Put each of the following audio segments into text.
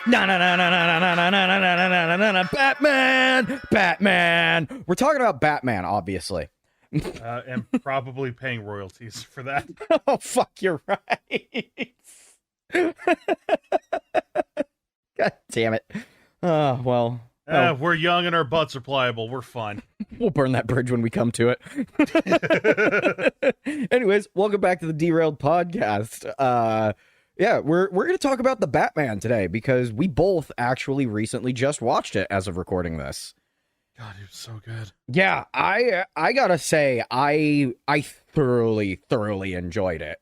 Na na na na na na na na na na na na na na Batman, Batman. We're talking about Batman, obviously. And probably paying royalties for that. Oh fuck, you're right. God damn it. Well. We're young and our butts are pliable. We're fine. We'll burn that bridge when we come to it. Anyways, welcome back to the Derailed Podcast. We're going to talk about the Batman today because we both actually recently just watched it as of recording this. God, it was so good. Yeah, I gotta say, I thoroughly enjoyed it.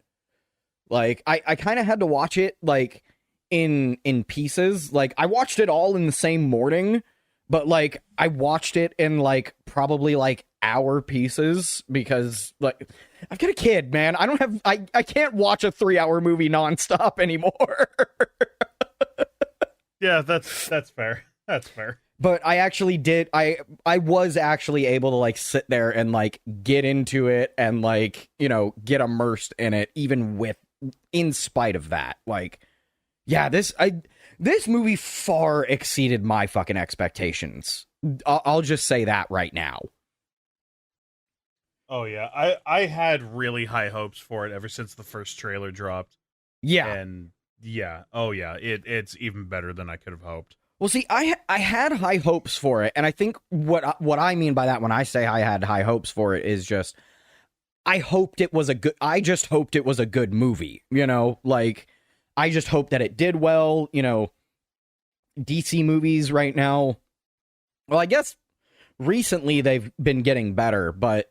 Like, I kind of had to watch it, like, in pieces. Like, I watched it all in the same morning, but, like, I watched it in, like, probably, like, hour pieces because, like, I've got a kid, man. I can't watch a 3-hour movie nonstop anymore. Yeah, that's fair. That's fair. But I actually did, I was actually able to, like, sit there and, like, get into it and, like, you know, get immersed in it, even in spite of that. Like, yeah, this movie far exceeded my fucking expectations. I'll just say that right now. Oh, yeah. I had really high hopes for it ever since the first trailer dropped. Yeah. And, yeah. Oh, yeah. It's even better than I could have hoped. Well, see, I had high hopes for it, and I think what I mean by that when I say I had high hopes for it is just I just hoped it was a good movie, you know? Like, I just hope that it did well, you know. DC movies right now, well, I guess recently they've been getting better, but,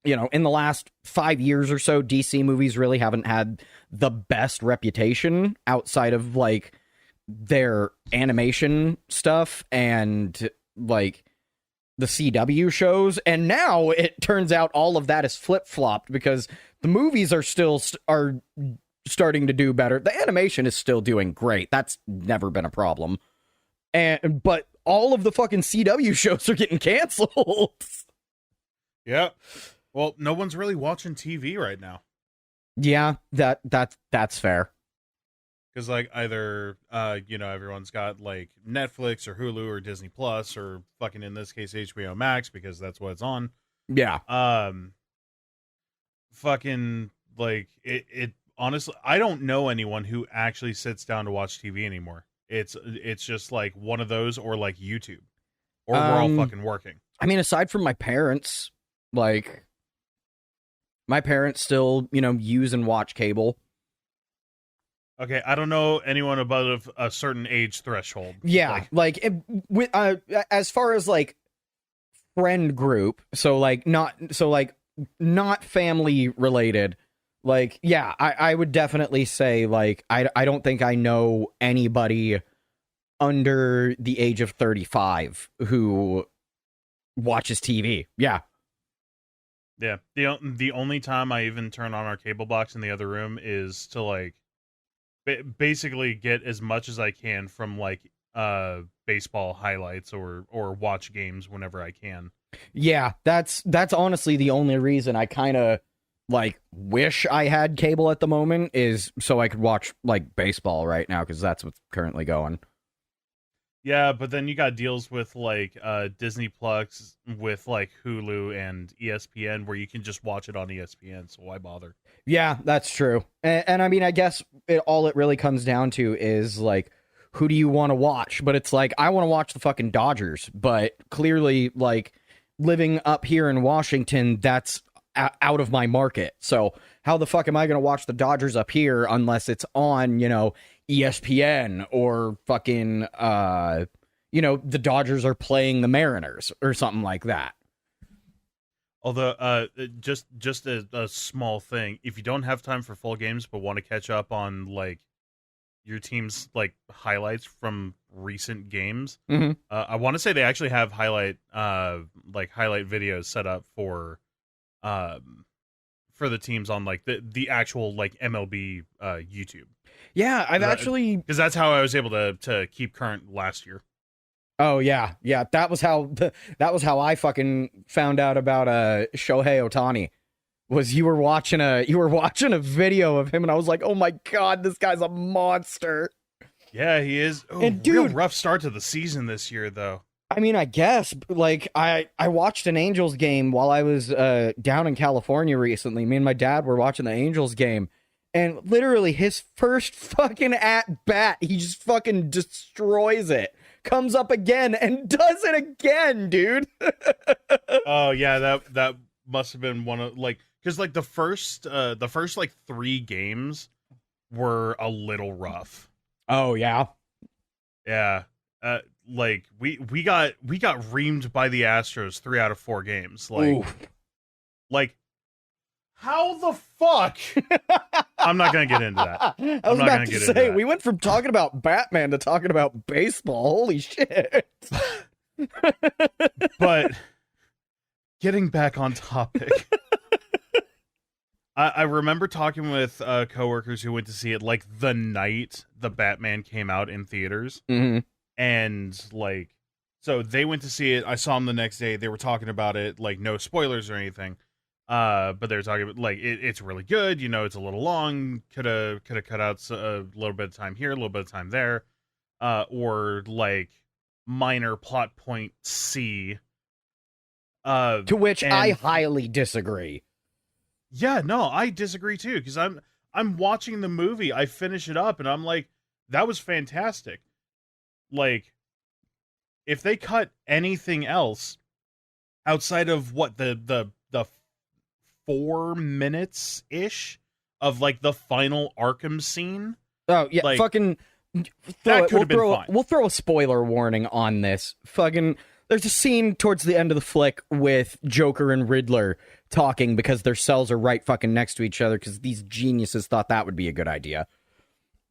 you know, in the last 5 years or so, DC movies really haven't had the best reputation outside of, like, their animation stuff and, like, the CW shows. And now it turns out all of that is flip-flopped because the movies are still are starting to do better. The animation is still doing great. That's never been a problem. But all of the fucking CW shows are getting canceled. Yeah. Well, no one's really watching TV right now. Yeah, that's fair. Because, like, either, you know, everyone's got, like, Netflix or Hulu or Disney Plus or fucking, in this case, HBO Max, because that's what it's on. Yeah. Fucking, like, it honestly, I don't know anyone who actually sits down to watch TV anymore. It's just, like, one of those or, like, YouTube. Or we're all fucking working. I mean, aside from my parents, like, my parents still, you know, use and watch cable. Okay, I don't know anyone above a certain age threshold. Yeah, like as far as, like, friend group, so not family related. Like, yeah, I would definitely say, like, I don't think I know anybody under the age of 35 who watches TV. Yeah. Yeah, the only time I even turn on our cable box in the other room is to, like, basically get as much as I can from, like, baseball highlights or watch games whenever I can. Yeah, that's honestly the only reason I kind of, like, wish I had cable at the moment is so I could watch, like, baseball right now because that's what's currently going. Yeah, but then you got deals with, like, Disney Plus with, like, Hulu and ESPN where you can just watch it on ESPN, so why bother? Yeah, that's true. And I mean, I guess all it really comes down to is, like, who do you want to watch? But it's like, I want to watch the fucking Dodgers, but clearly, like, living up here in Washington, that's out of my market. So how the fuck am I going to watch the Dodgers up here unless it's on, you know, ESPN or fucking, you know, the Dodgers are playing the Mariners or something like that. Although, just a small thing, if you don't have time for full games but want to catch up on, like, your team's, like, highlights from recent games, I want to say they actually have highlight videos set up for the teams on, like, the actual, like, MLB YouTube. Yeah, because that's how I was able to keep current last year. Oh yeah, that was how I fucking found out about Shohei Ohtani. Was you were watching a video of him and I was like, "Oh my god, this guy's a monster." Yeah, he is. Oh, And real dude, rough start to the season this year, though. I mean, I guess, like, I watched an Angels game while I was down in California recently. Me and my dad were watching the Angels game, and literally his first fucking at bat, he just fucking destroys it. Comes up again and does it again, dude. Oh yeah, that must have been one of like because like the first like 3 games were a little rough. Oh yeah, Yeah. Like we got reamed by the Astros 3 out of 4 games. Like, oof. like how the fuck? I'm not gonna get into that. I was about to say we went from talking about Batman to talking about baseball. Holy shit! But getting back on topic, I remember talking with coworkers who went to see it like the night the Batman came out in theaters. Mm-hmm. And like, so they went to see it. I saw them the next day. They were talking about it, like no spoilers or anything. But they were talking about like it's really good. You know, it's a little long. Could have cut out a little bit of time here, a little bit of time there, or like minor plot point C. To which I highly disagree. Yeah, no, I disagree too. Because I'm watching the movie. I finish it up, and I'm like, that was fantastic. Like, if they cut anything else outside of what the 4 minutes ish of like the final Arkham scene. Oh yeah, like, fucking. That could have been fine. We'll throw a spoiler warning on this. Fucking. There's a scene towards the end of the flick with Joker and Riddler talking because their cells are right fucking next to each other because these geniuses thought that would be a good idea.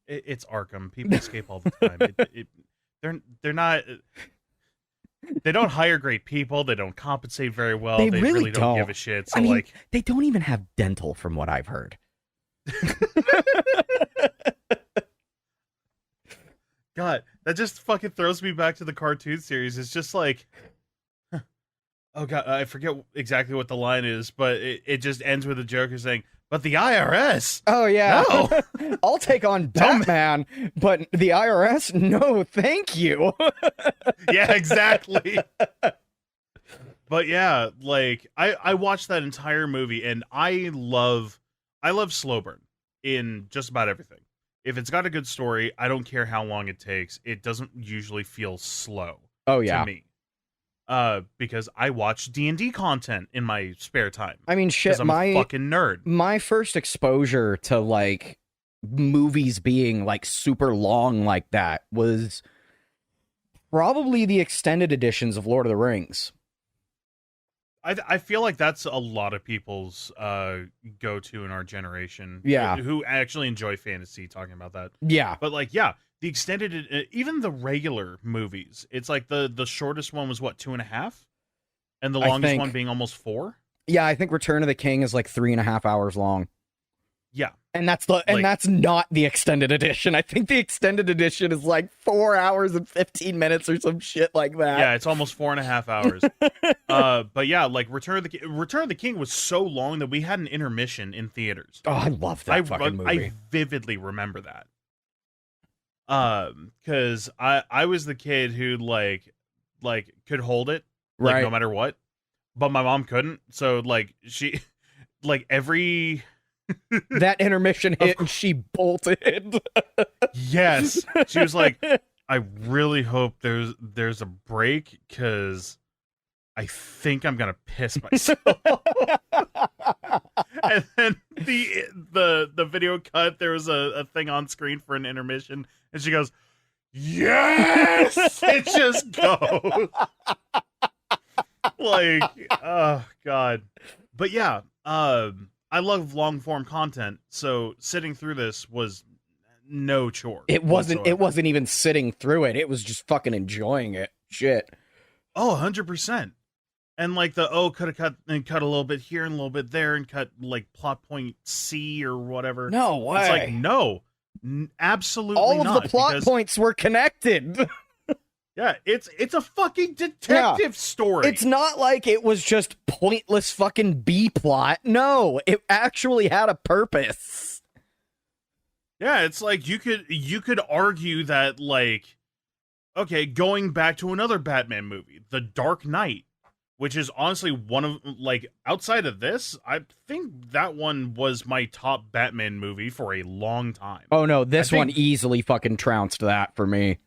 It's Arkham. People escape all the time. They're not. They don't hire great people. They don't compensate very well. They really don't give a shit. So, I mean, like, they don't even have dental, from what I've heard. God, that just fucking throws me back to the cartoon series. It's just like, oh god, I forget exactly what the line is, but it just ends with the Joker saying, "But the IRS." Oh yeah, no. I'll take on Batman, but the IRS, no, thank you. Yeah, exactly. But yeah, like I watched that entire movie, and I love slow burn in just about everything. If it's got a good story, I don't care how long it takes. It doesn't usually feel slow. Oh yeah, to me. Because I watch D&D content in my spare time. I mean, shit, I'm a fucking nerd. My first exposure to like movies being like super long like that was probably the extended editions of Lord of the Rings. I feel like that's a lot of people's go-to in our generation. Yeah, who actually enjoy fantasy talking about that. Yeah, but like, yeah, the extended, even the regular movies, it's like the shortest one was what, 2.5, and the longest one being almost 4. Yeah, I think Return of the King is like 3.5 hours long. Yeah, and that's not the extended edition. I think the extended edition is like 4 hours and 15 minutes or some shit like that. Yeah, it's almost 4.5 hours. But yeah, like Return of the King was so long that we had an intermission in theaters. Oh, I love that fucking movie. I vividly remember that. Because I was the kid who like could hold it, like, right, no matter what, but my mom couldn't. So like she, like every that intermission hit and she bolted. Yes, she was like, I really hope there's a break because I think I'm gonna piss myself. And then the video cut. There was a thing on screen for an intermission, and she goes, "Yes!" It just goes like, oh god. But yeah, I love long form content, so sitting through this was no chore. It wasn't even sitting through it. It was just fucking enjoying it. Shit. Oh, 100%. And like could have cut a little bit here and a little bit there and cut like plot point C or whatever. No way. It's like, no, absolutely all not. Of the plot points were connected. Yeah, it's a fucking detective story. It's not like it was just pointless fucking B plot. No, it actually had a purpose. Yeah, it's like you could argue that, like, okay, going back to another Batman movie, The Dark Knight, which is honestly one of, like, outside of this, I think that one was my top Batman movie for a long time. Oh no, this one easily fucking trounced that for me.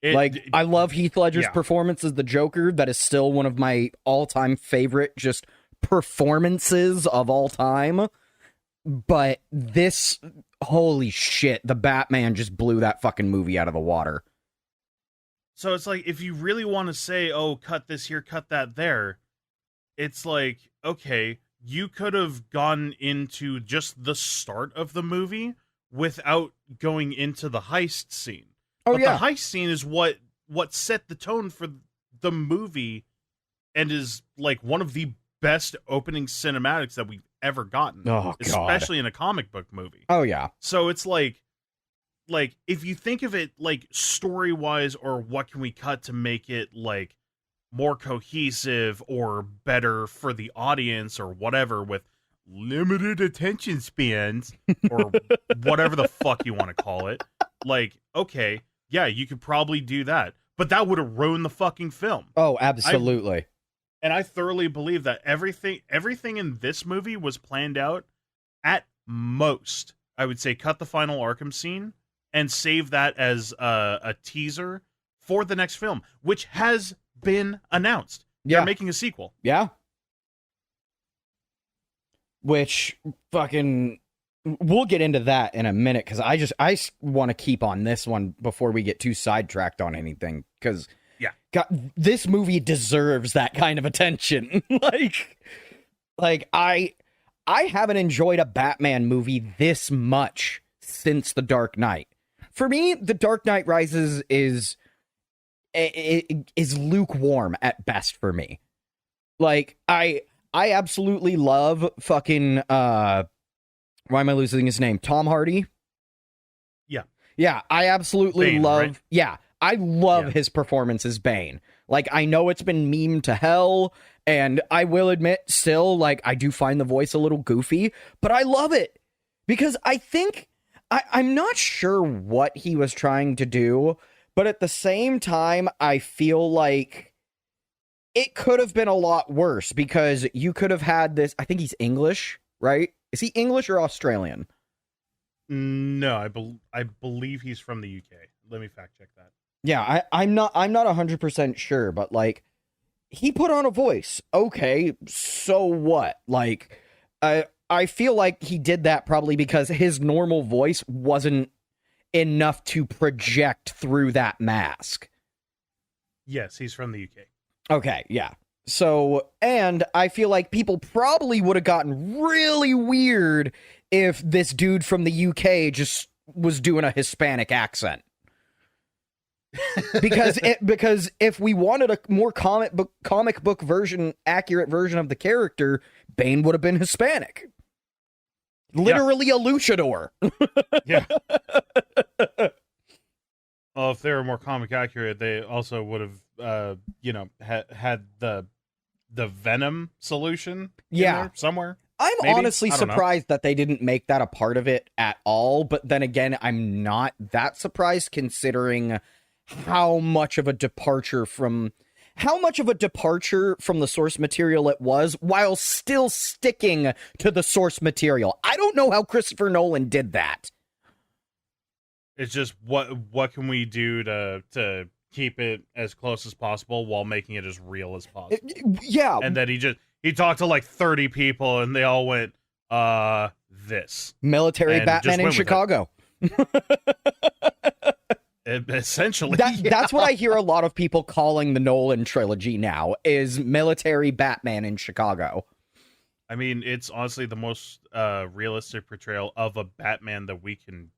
I love Heath Ledger's performance as the Joker. That is still one of my all-time favorite just performances of all time. But this, holy shit, the Batman just blew that fucking movie out of the water. So it's like, if you really want to say, oh, cut this here, cut that there, it's like, okay, you could have gone into just the start of the movie without going into the heist scene. Oh, but yeah. The heist scene is what set the tone for the movie and is, like, one of the best opening cinematics that we've ever gotten. Oh, God. Especially in a comic book movie. Oh, yeah. So it's like, if you think of it, like, story-wise, or what can we cut to make it, like, more cohesive or better for the audience or whatever, with limited attention spans, or whatever the fuck you want to call it, like, okay, yeah, you could probably do that. But that would have ruined the fucking film. Oh, absolutely. And I thoroughly believe that everything in this movie was planned out. At most, I would say cut the final Arkham scene and save that as a teaser for the next film, which has been announced. Yeah. They're making a sequel. Yeah. Which fucking, we'll get into that in a minute, because I want to keep on this one before we get too sidetracked on anything, because God, this movie deserves that kind of attention. like I haven't enjoyed a Batman movie this much since The Dark Knight. For me, The Dark Knight Rises is lukewarm at best for me. Like, I absolutely love fucking why am I losing his name? Tom Hardy? Yeah. Yeah, I absolutely Bane, love right? Yeah, I love his performance as Bane. Like, I know it's been memed to hell, and I will admit still, like, I do find the voice a little goofy, but I love it. Because I think I'm not sure what he was trying to do, but at the same time, I feel like it could have been a lot worse, because you could have had this. I think he's English, right? Is he English or Australian? No, I believe he's from the UK. Let me fact check that. Yeah, I'm not 100% sure, but like, he put on a voice. Okay, so what? Like, I feel like he did that probably because his normal voice wasn't enough to project through that mask. Yes, he's from the UK. Okay, yeah. So, and I feel like people probably would have gotten really weird if this dude from the UK just was doing a Hispanic accent. because if we wanted a more comic book version, accurate version of the character, Bane would have been Hispanic. Literally a luchador. Yeah. Well, if they were more comic accurate, they also would have, had the Venom solution. There somewhere. I'm maybe? honestly surprised that they didn't make that a part of it at all. But then again, I'm not that surprised, considering how much of a departure from the source material it was, while still sticking to the source material. I don't know how Christopher Nolan did that. It's just what can we do to keep it as close as possible while making it as real as possible. Yeah. And then he talked to like 30 people and they all went, this. Military and Batman in Chicago. Essentially. That's what I hear a lot of people calling the Nolan trilogy now, is military Batman in Chicago. I mean, it's honestly the most realistic portrayal of a Batman that we can,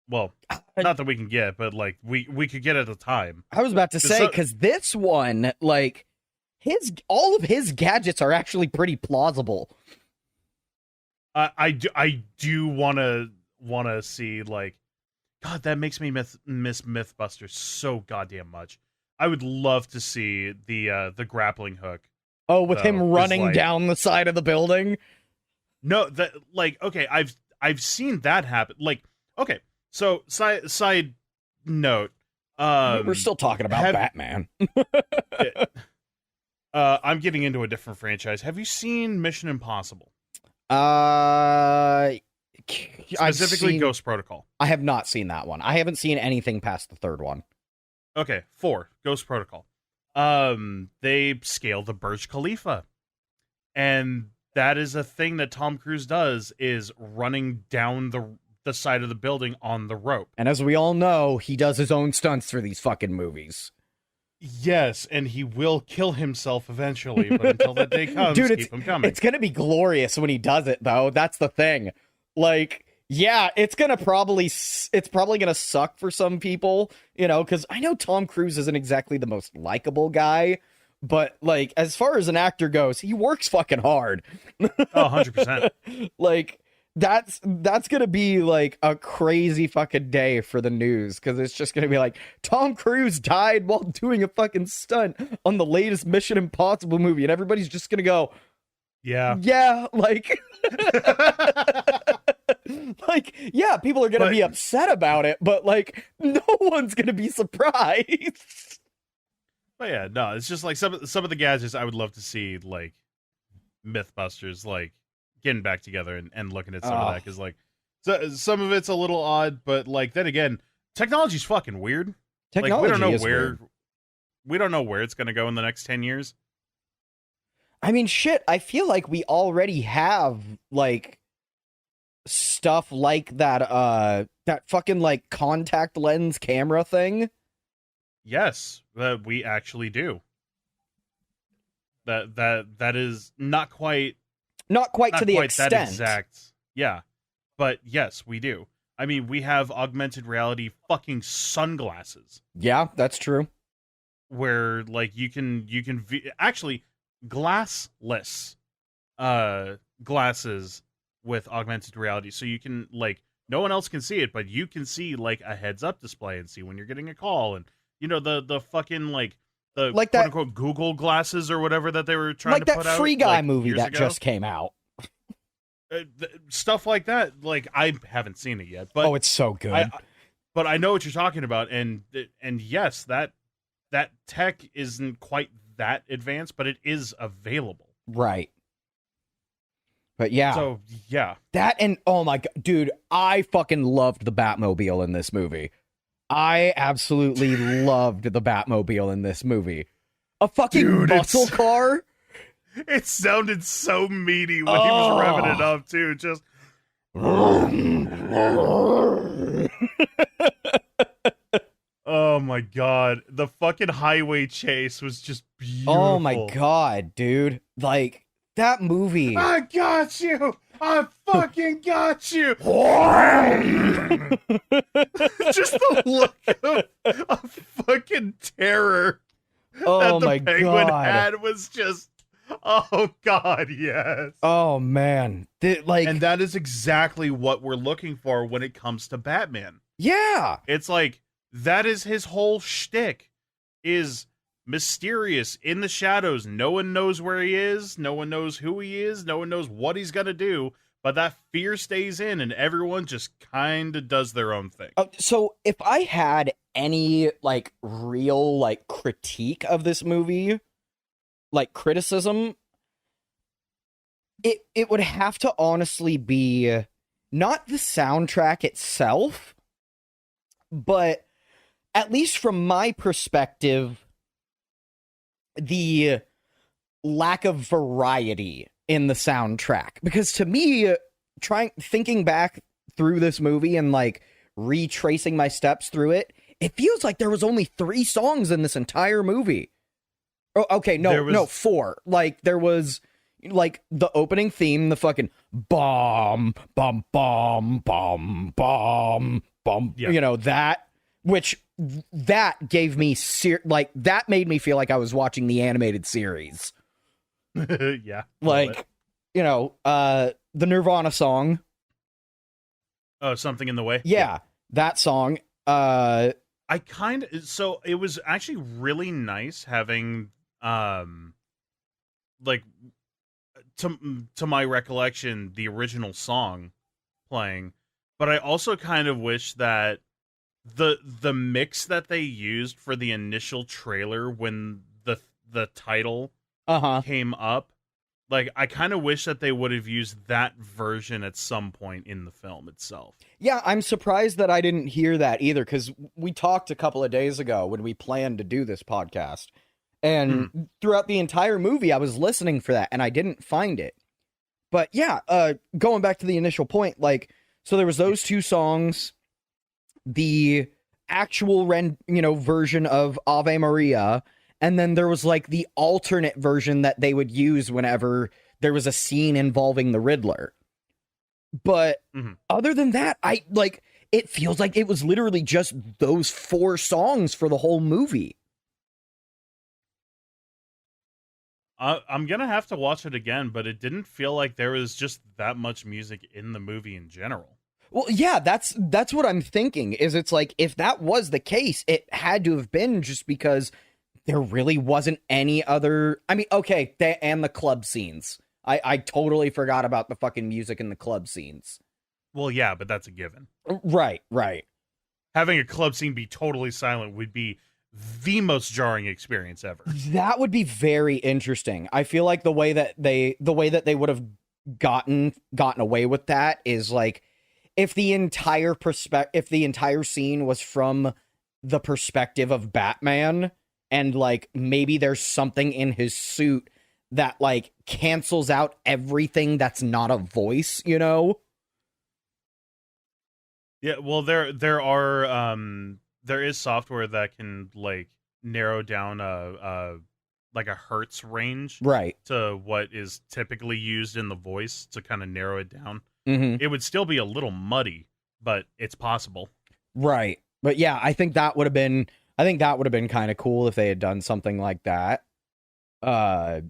well, not that we can get, but like we could get at the time. I was about to say, because this one, like, all of his gadgets are actually pretty plausible. I do want to see, like, God, that makes me miss Mythbusters so goddamn much. I would love to see the grappling hook. Oh, with him running down the side of the building? No, that, like, okay, I've seen that happen. Like, okay, so side note. We're still talking about Batman. I'm getting into a different franchise. Have you seen Mission Impossible? Specifically, Ghost Protocol. I have not seen that one. I haven't seen anything past the third one. Okay, 4, Ghost Protocol. They scale the Burj Khalifa. And that is a thing that Tom Cruise does, is running down the side of the building on the rope. And as we all know, he does his own stunts for these fucking movies. Yes, and he will kill himself eventually, but until that day comes, dude, keep him coming. It's gonna be glorious when he does it, though. That's the thing. Like, yeah, it's probably gonna suck for some people, you know, because I know Tom Cruise isn't exactly the most likable guy, but, like, as far as an actor goes, he works fucking hard. 100%. Like, that's gonna be, like, a crazy fucking day for the news, because it's just gonna be like, Tom Cruise died while doing a fucking stunt on the latest Mission Impossible movie, and everybody's just gonna go, yeah, like... Like, yeah, people are gonna be upset about it, but, like, no one's gonna be surprised. But yeah, no, it's just like some of the gadgets I would love to see, like Mythbusters, like getting back together and looking at some of that, because like some of it's a little odd, but like then again, technology's fucking weird. Technology like, we don't know is weird. We don't know where it's gonna go in the next 10 years. I mean, shit, I feel like we already have, like, stuff like that fucking, like, contact lens camera thing. Yes, we actually do. That is not quite to the extent. that exact. Yeah, but yes, we do. I mean, we have augmented reality fucking sunglasses. Yeah, that's true. Where like you can actually glassless glasses with augmented reality, so you can, like, no one else can see it, but you can see like a heads up display and see when you're getting a call, and you know the fucking like the like quote that, unquote Google glasses or whatever that they were trying to put out, like that Free Guy like, movie that ago. just came out. Stuff like that. Like, I haven't seen it yet, but it's so good. But I know what you're talking about, and yes, that tech isn't quite that advanced, but it is available. Right. But yeah. So, yeah. That, and oh my god, dude, I fucking loved the Batmobile in this movie. I absolutely loved the Batmobile in this movie. A fucking muscle car? It sounded so meaty when he was revving it up, too. Just... Oh my god. The fucking highway chase was just beautiful. Oh my god, dude. Like, that movie. I got you! I fucking got you! Just the look of fucking terror that the penguin had was just... Oh god, yes. Oh man. And that is exactly what we're looking for when it comes to Batman. Yeah. It's like, that is his whole shtick, is mysterious, in the shadows. No one knows where he is. No one knows who he is. No one knows what he's going to do. But that fear stays in, and everyone just kind of does their own thing. So if I had any, like, real, like, critique of this movie, like, criticism, it would have to honestly be not the soundtrack itself, but at least from my perspective, the lack of variety in the soundtrack. Because to me, thinking back through this movie and, like, retracing my steps through it, it feels like there was only 3 songs in this entire movie. Oh, okay, no, 4. Like, there was, like, the opening theme, the fucking bomb, bomb, bomb, bomb, bomb, bomb, you know, that, which, that gave me, that made me feel like I was watching the animated series. Yeah. Like, you know, the Nirvana song. Oh, Something in the Way? Yeah, that song. So it was actually really nice having, like, to my recollection, the original song playing, but I also kind of wish that the mix that they used for the initial trailer when the title came up, like, I kind of wish that they would have used that version at some point in the film itself. Yeah, I'm surprised that I didn't hear that either, because we talked a couple of days ago when we planned to do this podcast, and throughout the entire movie I was listening for that and I didn't find it. But yeah, going back to the initial point, like, so there was those two songs, the actual version of Ave Maria, and then there was like the alternate version that they would use whenever there was a scene involving the Riddler. But other than that, it feels like it was literally just those 4 songs for the whole movie. I'm gonna have to watch it again, but it didn't feel like there was just that much music in the movie in general. Well, yeah, that's what I'm thinking, is it's like, if that was the case, it had to have been just because there really wasn't any other... I mean, okay, and the club scenes. I totally forgot about the fucking music in the club scenes. Well, yeah, but that's a given. Right. Having a club scene be totally silent would be the most jarring experience ever. That would be very interesting. I feel like the way that they would have gotten away with that is like, if the entire scene was from the perspective of Batman, and like maybe there's something in his suit that like cancels out everything that's not a voice, you know? Yeah, well, there is software that can like narrow down a hertz range, right, to what is typically used in the voice to kind of narrow it down. Mm-hmm. It would still be a little muddy, but it's possible. Right. But yeah, I think that would have been kind of cool if they had done something like that. Yeah,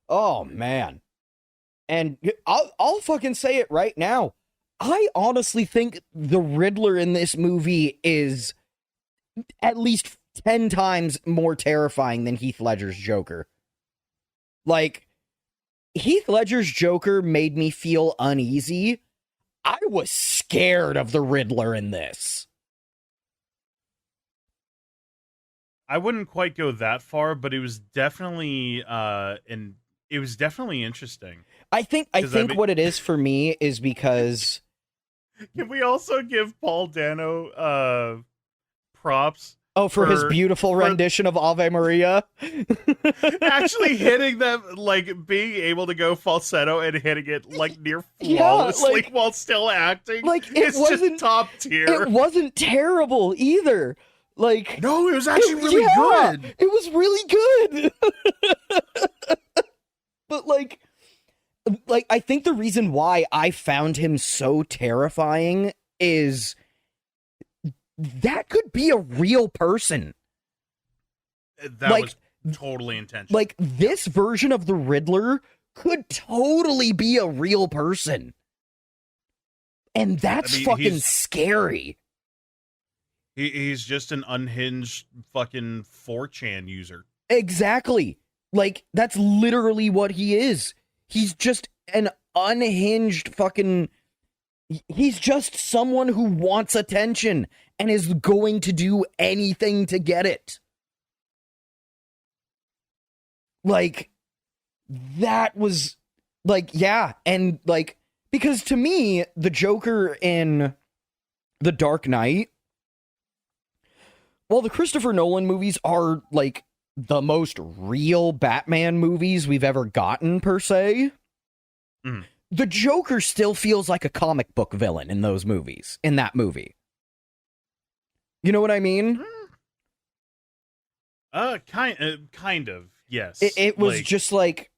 oh man. And I'll fucking say it right now. I honestly think the Riddler in this movie is at least 10 times more terrifying than Heath Ledger's Joker. Like, Heath Ledger's Joker made me feel uneasy. I was scared of the Riddler in this. I wouldn't quite go that far, but it was definitely interesting. I think what it is for me is because... Can we also give Paul Dano props? Oh, for his beautiful rendition of Ave Maria? Actually hitting them, like, being able to go falsetto and hitting it, like, near flawlessly while still acting. Like, it's just top tier. It wasn't terrible either. Like, no, it was actually really good. It was really good. But, like, I think the reason why I found him so terrifying is... that could be a real person. That was totally intentional. Like, this version of the Riddler could totally be a real person. And that's fucking scary. He's just an unhinged fucking 4chan user. Exactly. Like, that's literally what he is. He's just an unhinged fucking... he's just someone who wants attention and is going to do anything to get it. Like, that was, like, yeah, and, like, because to me, the Joker in The Dark Knight, while the Christopher Nolan movies are, like, the most real Batman movies we've ever gotten, per se, the Joker still feels like a comic book villain in those movies, in that movie. You know what I mean? Kind of, yes. It was just like,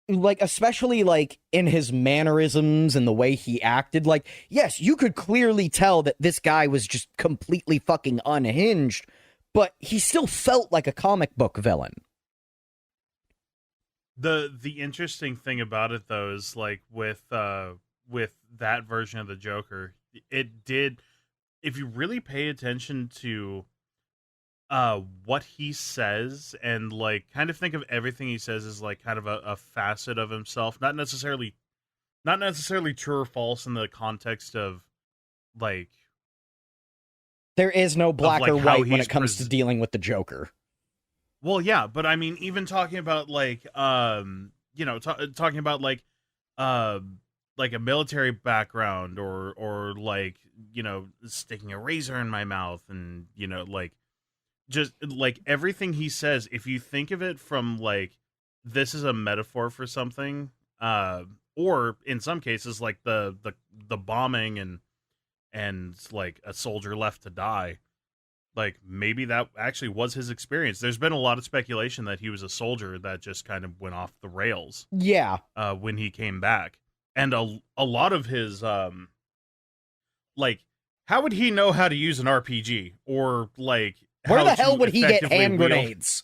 especially like in his mannerisms and the way he acted. Like, yes, you could clearly tell that this guy was just completely fucking unhinged, but he still felt like a comic book villain. The interesting thing about it, though, is like with that version of the Joker, it did. If you really pay attention to what he says, and like kind of think of everything he says as like kind of a facet of himself, not necessarily not necessarily true or false in the context of like There is no black like or how white when he's it comes to dealing with the Joker. well, yeah, but I mean, even talking about like talking about like a military background or like sticking a razor in my mouth and like just like everything he says, if you think of it from like this is a metaphor for something, or in some cases like the bombing and like a soldier left to die, like maybe that actually was his experience. There's been a lot of speculation that he was a soldier that just kind of went off the rails Yeah. when he came back, and a lot of his like how would he know how to use an RPG or like Where how the hell to would he get effectively hand wield- grenades?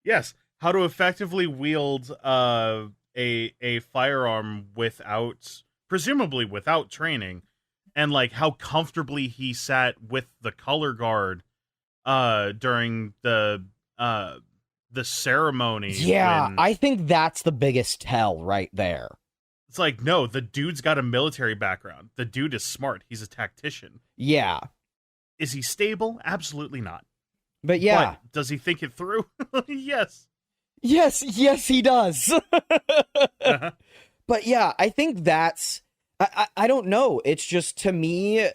Yes, how to effectively wield a firearm without presumably without training, and like how comfortably he sat with the color guard during the ceremony. Yeah, when I think that's the biggest tell right there. it's like, no, the dude's got a military background. The dude is smart. He's a tactician. Yeah. Is he stable? Absolutely not. But yeah. But does he think it through? Yes. Yes, he does. Uh-huh. But yeah, I think that's I don't know. It's just, to me,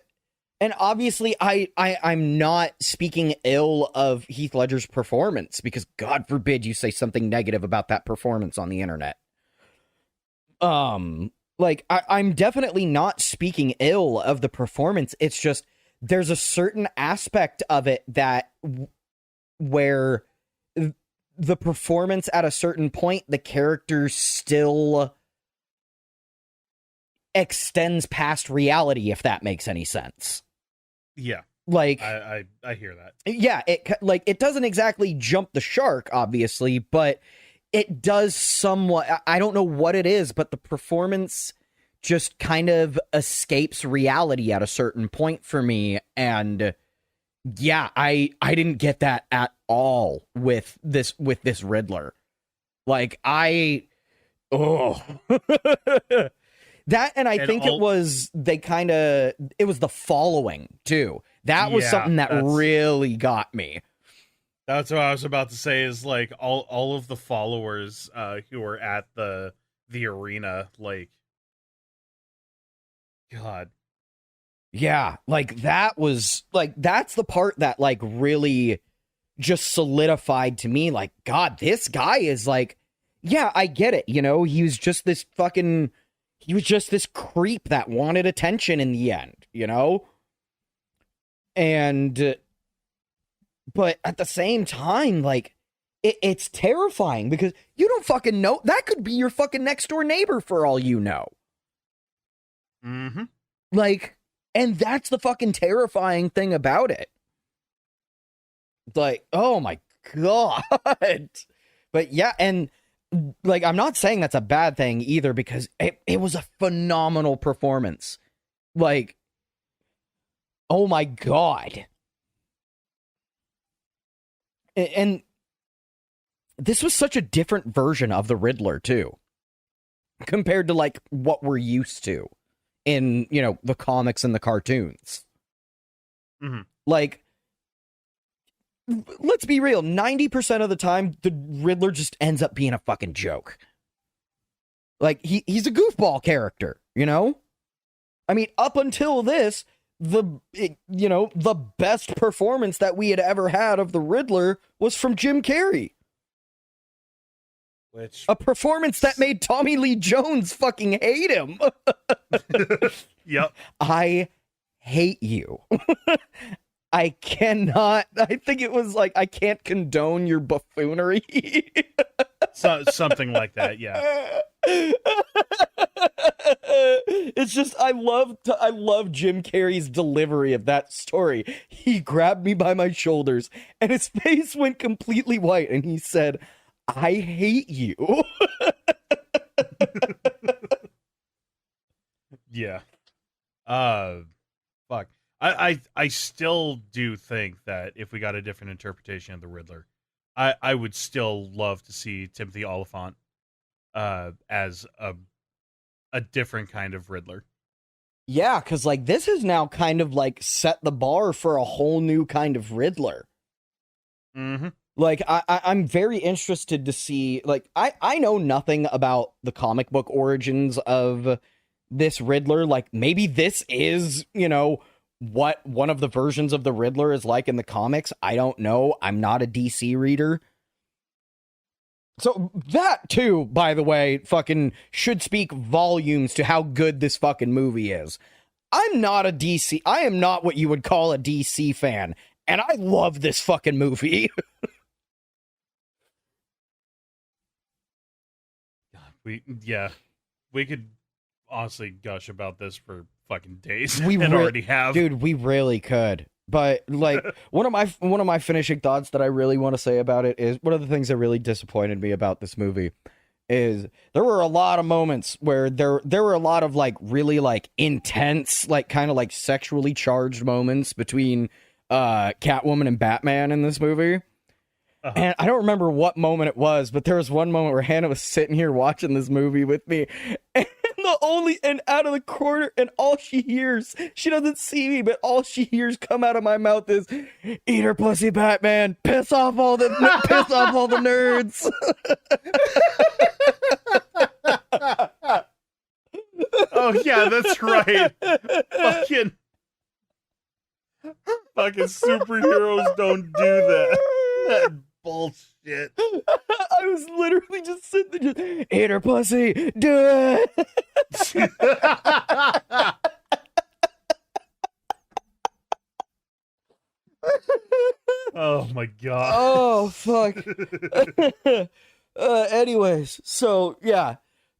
and obviously I'm not speaking ill of Heath Ledger's performance, because God forbid you say something negative about that performance on the internet. Like I'm definitely not speaking ill of the performance. It's just there's a certain aspect of it that where the performance at a certain point, the character still extends past reality, if that makes any sense. Yeah. Like I hear that. Yeah, it doesn't exactly jump the shark, obviously, but it does somewhat. I don't know what it is, but the performance just kind of escapes reality at a certain point for me. And yeah, I didn't get that at all with this Riddler. Like that, and I think it was the following too. That was something that really got me. That's what I was about to say, is like all of the followers who were at the arena, like, God. Yeah, like that was like, that's the part that like really just solidified to me, like, God, this guy is like, yeah, I get it. He was just this creep that wanted attention in the end, And but at the same time, like, it's terrifying because you don't fucking know. That could be your fucking next door neighbor for all you know. Mm-hmm. Like, and that's the fucking terrifying thing about it. Like, oh my God. But yeah, and like, I'm not saying that's a bad thing either, because it was a phenomenal performance. Like, oh my God. And this was such a different version of the Riddler too, compared to like what we're used to in, the comics and the cartoons. Mm-hmm. Like, let's be real, 90% of the time, the Riddler just ends up being a fucking joke. Like, he's a goofball character, I mean, up until this, the best performance that we had ever had of the Riddler was from Jim Carrey. A performance that made Tommy Lee Jones fucking hate him. Yep. I hate you. I cannot. I think it was like, I can't condone your buffoonery. Something like that, yeah. It's just, I love Jim Carrey's delivery of that story. He grabbed me by my shoulders and his face went completely white and he said, I hate you. Yeah. Fuck. I still do think that if we got a different interpretation of the Riddler, I would still love to see Timothy Olyphant as a different kind of Riddler. Yeah, because like this has now kind of like set the bar for a whole new kind of Riddler. Mm-hmm. Like I'm very interested to see. Like I know nothing about the comic book origins of this Riddler. Like maybe this is, you know, what one of the versions of the Riddler is like in the comics. I don't know. I'm not a DC reader. So that too, by the way, fucking should speak volumes to how good this fucking movie is. I am not what you would call a DC fan, and I love this fucking movie. We could honestly gush about this for fucking days. We already have. Dude, we really could. But like one of my finishing thoughts that I really want to say about it is one of the things that really disappointed me about this movie is there were a lot of moments where there were a lot of like really like intense, like kind of like sexually charged moments between Catwoman and Batman in this movie. Uh-huh. And I don't remember what moment it was, but there was one moment where Hannah was sitting here watching this movie with me, and out of the corner, and all she hears, she doesn't see me, but all she hears come out of my mouth is, "Eat her pussy, Batman! Piss off all the nerds!" Oh yeah, that's right. Fucking superheroes don't do that. Bullshit. I was literally just sitting there, just, "Eat her pussy, do it." Oh my god. Oh fuck. Anyways, so yeah,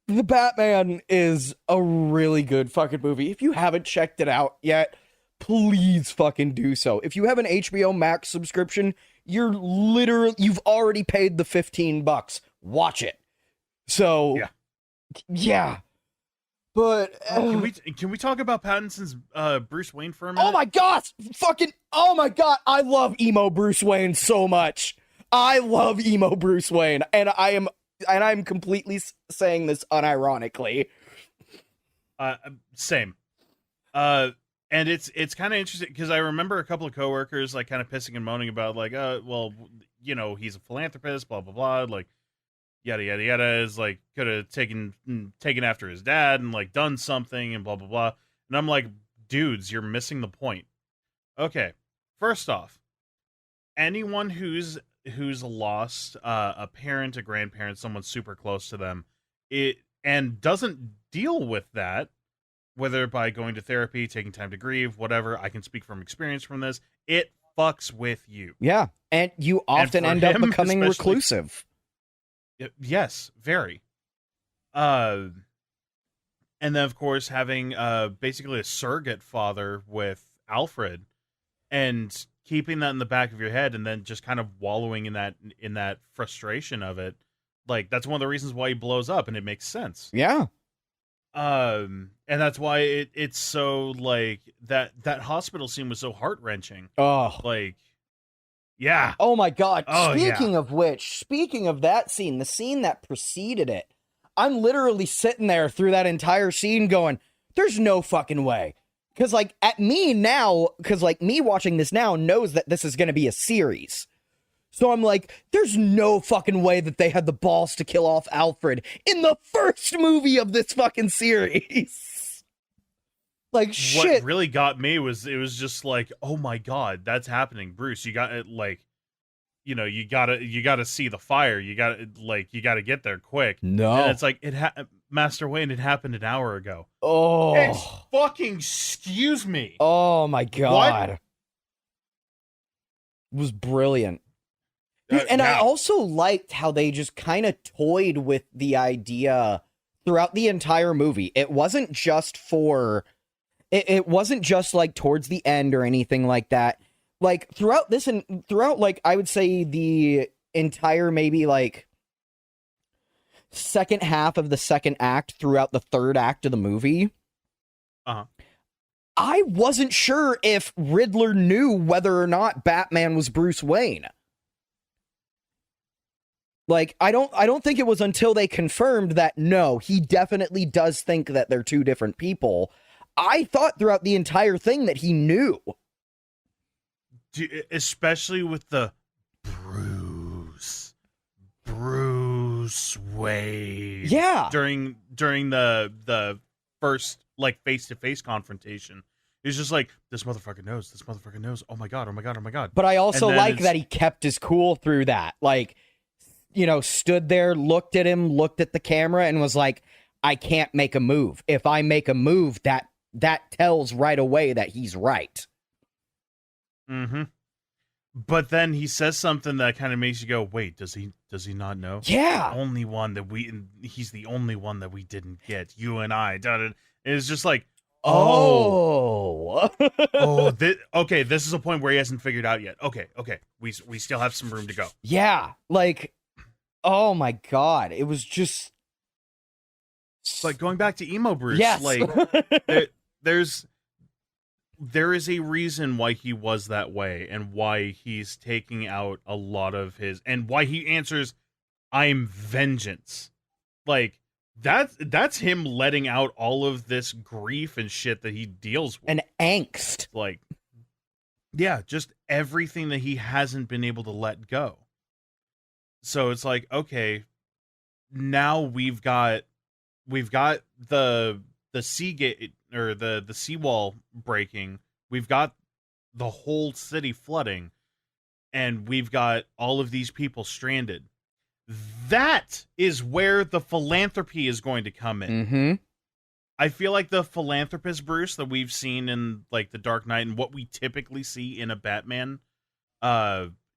The Batman is a really good fucking movie. If you haven't checked it out yet, please fucking do so. If you have an HBO Max subscription, you've already paid the $15. Watch it. So yeah. But can we talk about Pattinson's Bruce Wayne for a minute? Oh my god! I love emo Bruce Wayne so much. I love emo Bruce Wayne, and I'm completely saying this unironically. Same. And it's kind of interesting because I remember a couple of coworkers like kind of pissing and moaning about like, well, you know, he's a philanthropist, blah blah blah, like yada yada yada, is like could have taken after his dad and like done something and blah blah blah. And I'm like, dudes, you're missing the point. Okay, first off, anyone who's lost a parent, a grandparent, someone super close to them, and doesn't deal with that, whether by going to therapy, taking time to grieve, whatever, I can speak from experience from this, it fucks with you. Yeah, and you often end up becoming reclusive. Yes, very. And then, of course, having basically a surrogate father with Alfred, and keeping that in the back of your head, and then just kind of wallowing in that frustration of it, like that's one of the reasons why he blows up, and it makes sense. Yeah. And that's why it's so like that hospital scene was so heart-wrenching. Oh, like, yeah. Oh my god. Oh, speaking of which, speaking of that scene, the scene that preceded it, I'm literally sitting there through that entire scene going, there's no fucking way. Because like me watching this now knows that this is going to be a series. So I'm like, there's no fucking way that they had the balls to kill off Alfred in the first movie of this fucking series. Like, shit. What really got me was, it was just like, oh my god, that's happening. Bruce, you got it, like, you know, you gotta see the fire. You gotta get there quick. No. And it's like, Master Wayne, it happened an hour ago. Oh. It's fucking, excuse me. Oh my god. What? It was brilliant. And I also liked how they just kind of toyed with the idea throughout the entire movie. It wasn't just it wasn't just like towards the end or anything like that. Like throughout this and throughout, like, I would say the entire maybe like second half of the second act throughout the third act of the movie. Uh-huh. I wasn't sure if Riddler knew whether or not Batman was Bruce Wayne. Like, I don't think it was until they confirmed that, no, he definitely does think that they're two different people. I thought throughout the entire thing that he knew. Especially with the Bruce Wayne. Yeah. During the first, like, face-to-face confrontation. He's just like, this motherfucker knows. Oh my god. But I also like that he kept his cool through that. Like, you know, stood there, looked at him, looked at the camera, and was like, I can't make a move. If I make a move, that tells right away that he's right. Mm-hmm. But then he says something that kind of makes you go, wait, does he not know? Yeah. He's the only one that we didn't get. You and I. It's just like, oh. okay, this is a point where he hasn't figured out yet. Okay. We still have some room to go. Yeah. Like, oh my god. It was just like going back to emo Bruce. Yes. Like there is a reason why he was that way and why he's taking out a lot of his, and why he answers, I'm vengeance. Like, that's him letting out all of this grief and shit that he deals with. And angst. Like, yeah, just everything that he hasn't been able to let go. So it's like, okay, now we've got the sea gate, or the seawall breaking. We've got the whole city flooding, and we've got all of these people stranded. That is where the philanthropy is going to come in. Mm-hmm. I feel like the philanthropist Bruce that we've seen in, like, The Dark Knight, and what we typically see in a Batman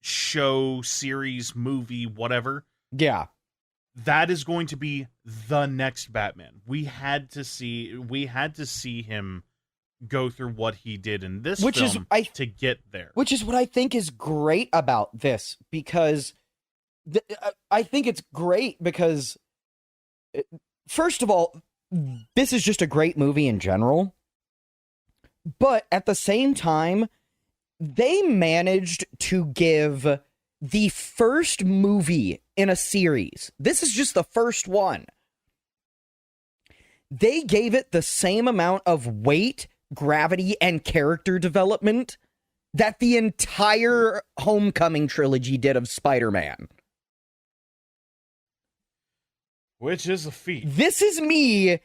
show, series, movie, whatever. Yeah. That is going to be the next Batman. We had to see him go through what he did in this film to get there. Which is what I think is great about this, because I think it's great because, first of all, this is just a great movie in general. But at the same time, they managed to give the first movie in a series, this is just the first one, they gave it the same amount of weight, gravity, and character development that the entire Homecoming trilogy did of Spider-Man. Which is a feat. This is me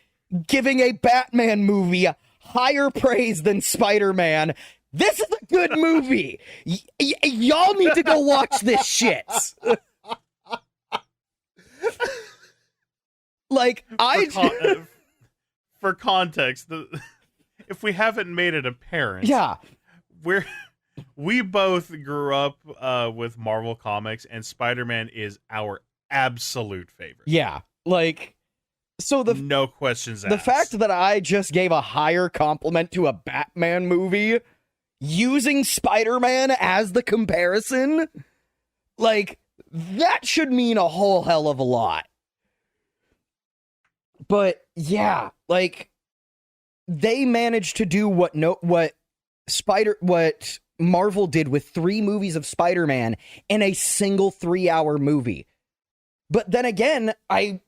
giving a Batman movie higher praise than Spider-Man. This is a good movie. Y'all need to go watch this shit. Like, for context, if we haven't made it apparent, yeah, we both grew up with Marvel Comics, and Spider-Man is our absolute favorite. Yeah, like, so no questions asked. The fact that I just gave a higher compliment to a Batman movie using Spider-Man as the comparison, like, that should mean a whole hell of a lot. But yeah, like, they managed to do what Marvel did with 3 movies of Spider-Man in a single 3-hour movie. But then again, Batman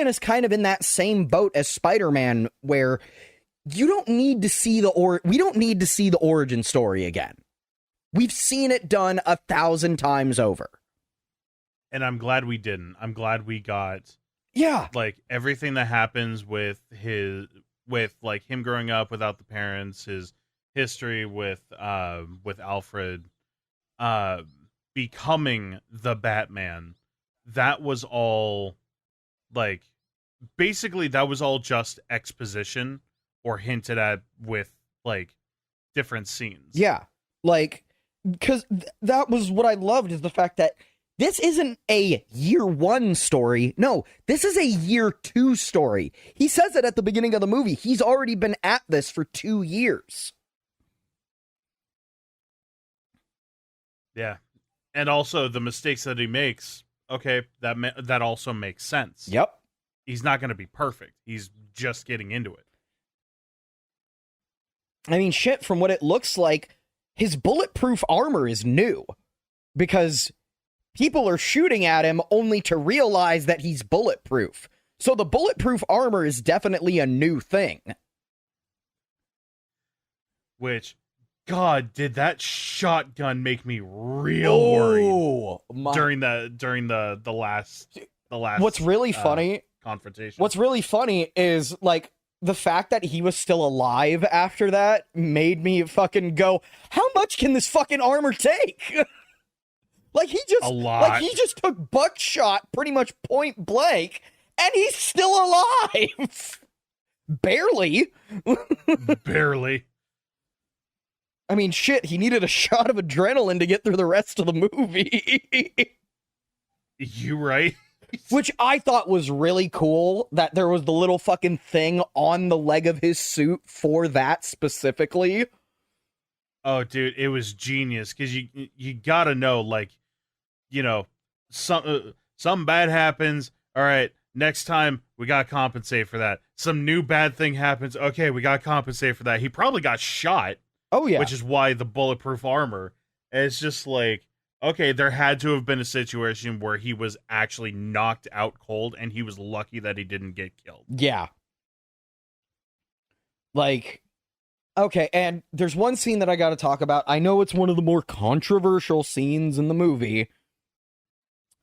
is kind of in that same boat as Spider-Man, where we don't need to see the origin story again. We've seen it done 1,000 times over. And I'm glad we didn't. I'm glad we got, yeah, like, everything that happens with like him growing up without the parents, his history with Alfred, becoming the Batman. That was all, like, basically that was all just exposition or hinted at with, like, different scenes. Yeah, like, because that was what I loved, is the fact that this isn't a year 1 story. No, this is a year 2 story. He says it at the beginning of the movie. He's already been at this for 2 years. Yeah. And also the mistakes that he makes, okay, that also makes sense. Yep. He's not going to be perfect. He's just getting into it. I mean, shit, from what it looks like, his bulletproof armor is new. Because people are shooting at him only to realize that he's bulletproof. So the bulletproof armor is definitely a new thing. Which, God, did that shotgun make me real worried during the last What's really funny confrontation. What's really funny is like the fact that he was still alive after that made me fucking go, how much can this fucking armor take? Like he just took buckshot pretty much point blank and he's still alive. Barely. Barely. I mean, shit, he needed a shot of adrenaline to get through the rest of the movie. You right? Which I thought was really cool, that there was the little fucking thing on the leg of his suit for that specifically. Oh, dude, it was genius, because you gotta know, like, you know, something bad happens, all right, next time, we gotta compensate for that. Some new bad thing happens, okay, we gotta compensate for that. He probably got shot. Oh, yeah. Which is why the bulletproof armor. And it's just like, okay, there had to have been a situation where he was actually knocked out cold, and he was lucky that he didn't get killed. Yeah. Like, okay, and there's one scene that I gotta talk about. I know it's one of the more controversial scenes in the movie.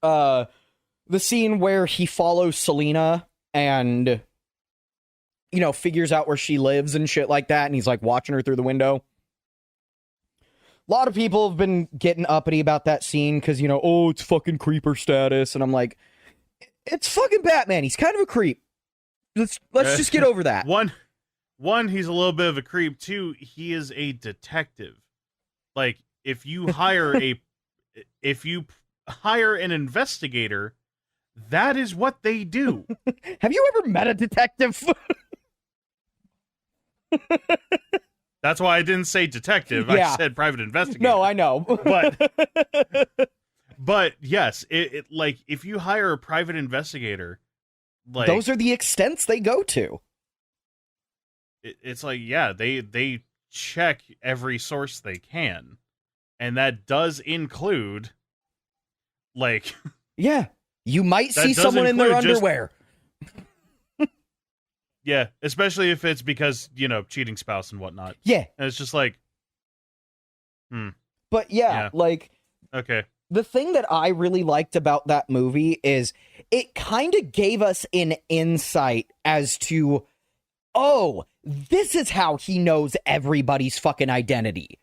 The scene where he follows Selena and, you know, figures out where she lives and shit like that, and he's, like, watching her through the window. A lot of people have been getting uppity about that scene because, you know, oh, it's fucking creeper status. And I'm like, it's fucking Batman. He's kind of a creep. Let's just get over that. One, he's a little bit of a creep. Two, he is a detective. Like, if you hire an investigator, that is what they do. Have you ever met a detective? That's why I didn't say detective. Yeah. I said private investigator. No, I know. But yes, it like, if you hire a private investigator, like, those are the extents they go to. It's like, yeah, they check every source they can, and that does include, like, yeah, you might see someone in their underwear. Yeah, especially if it's because, you know, cheating spouse and whatnot. Yeah. And it's just like, But yeah, like, okay. The thing that I really liked about that movie is it kind of gave us an insight as to, oh, this is how he knows everybody's fucking identity.